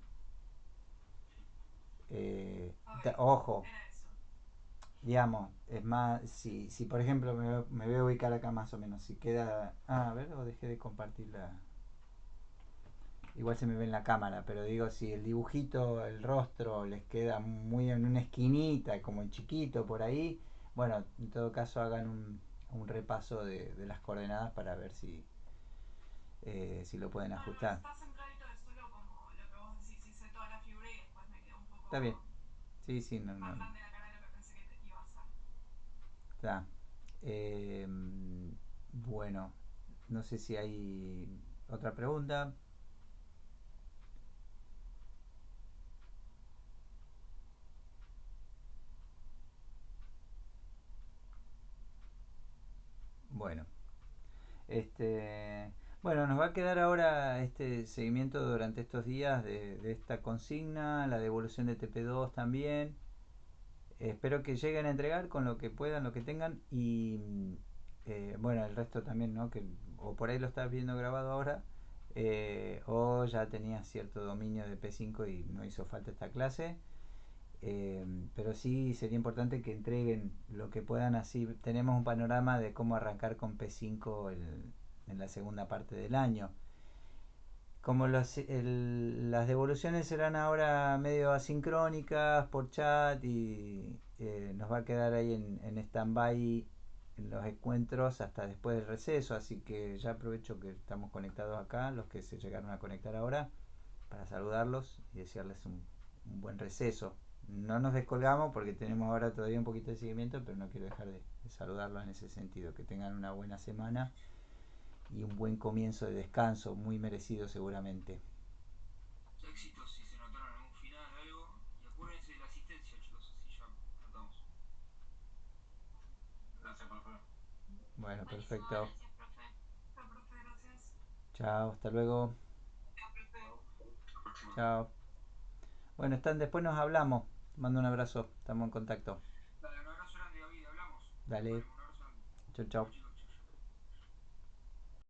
Ok, Ojo, era eso. digamos, es más, si por ejemplo me voy a ubicar acá más o menos, si queda... Ah, a ver, o dejé de compartir la... Igual se me ve en la cámara, pero digo, si el dibujito, el rostro les queda muy en una esquinita, como en chiquito por ahí, bueno, en todo caso hagan un repaso de las coordenadas para ver si lo pueden No, no, ajustar. está centradito, es solo como lo que vos decís, hice toda la figura y después me quedó un Está bien. poco Sí, sí, no, no. más grande la cara de lo que pensé que iba a ser. Está. Eh, bueno, no sé si hay otra pregunta. Bueno, este, bueno, nos va a quedar ahora este seguimiento durante estos días de esta consigna, la devolución de TP2 también. Espero que lleguen a entregar con lo que puedan, lo que tengan y bueno, el resto también, ¿no? Que o por ahí lo estás viendo grabado ahora o ya tenías cierto dominio de P5 y no hizo falta esta clase. Pero sí sería importante que entreguen lo que puedan, así tenemos un panorama de cómo arrancar con P5 en la segunda parte del año. Como las devoluciones serán ahora medio asincrónicas por chat y nos va a quedar ahí en stand-by en los encuentros hasta después del receso, así que ya aprovecho que estamos conectados acá, los que se llegaron a conectar ahora, para saludarlos y desearles un buen receso. No nos descolgamos porque tenemos ahora todavía un poquito de seguimiento, pero no quiero dejar de saludarlos en ese sentido. Que tengan una buena semana y un buen comienzo de descanso, muy merecido seguramente. Éxitos si se notaron algún final, algo. Y acuérdense de la asistencia, chicos, así ya tratamos. Gracias, profe. Bueno, Buenísimo, perfecto. gracias, profe. Chao, profe, gracias. Chao, hasta luego. Chao, profe. La próxima. Chao. Bueno, están, después nos hablamos. Te mando un abrazo, estamos en contacto. Dale, un abrazo grande, David, hablamos. Dale, Dale, un abrazo grande. chau, Chao, chau. chicos.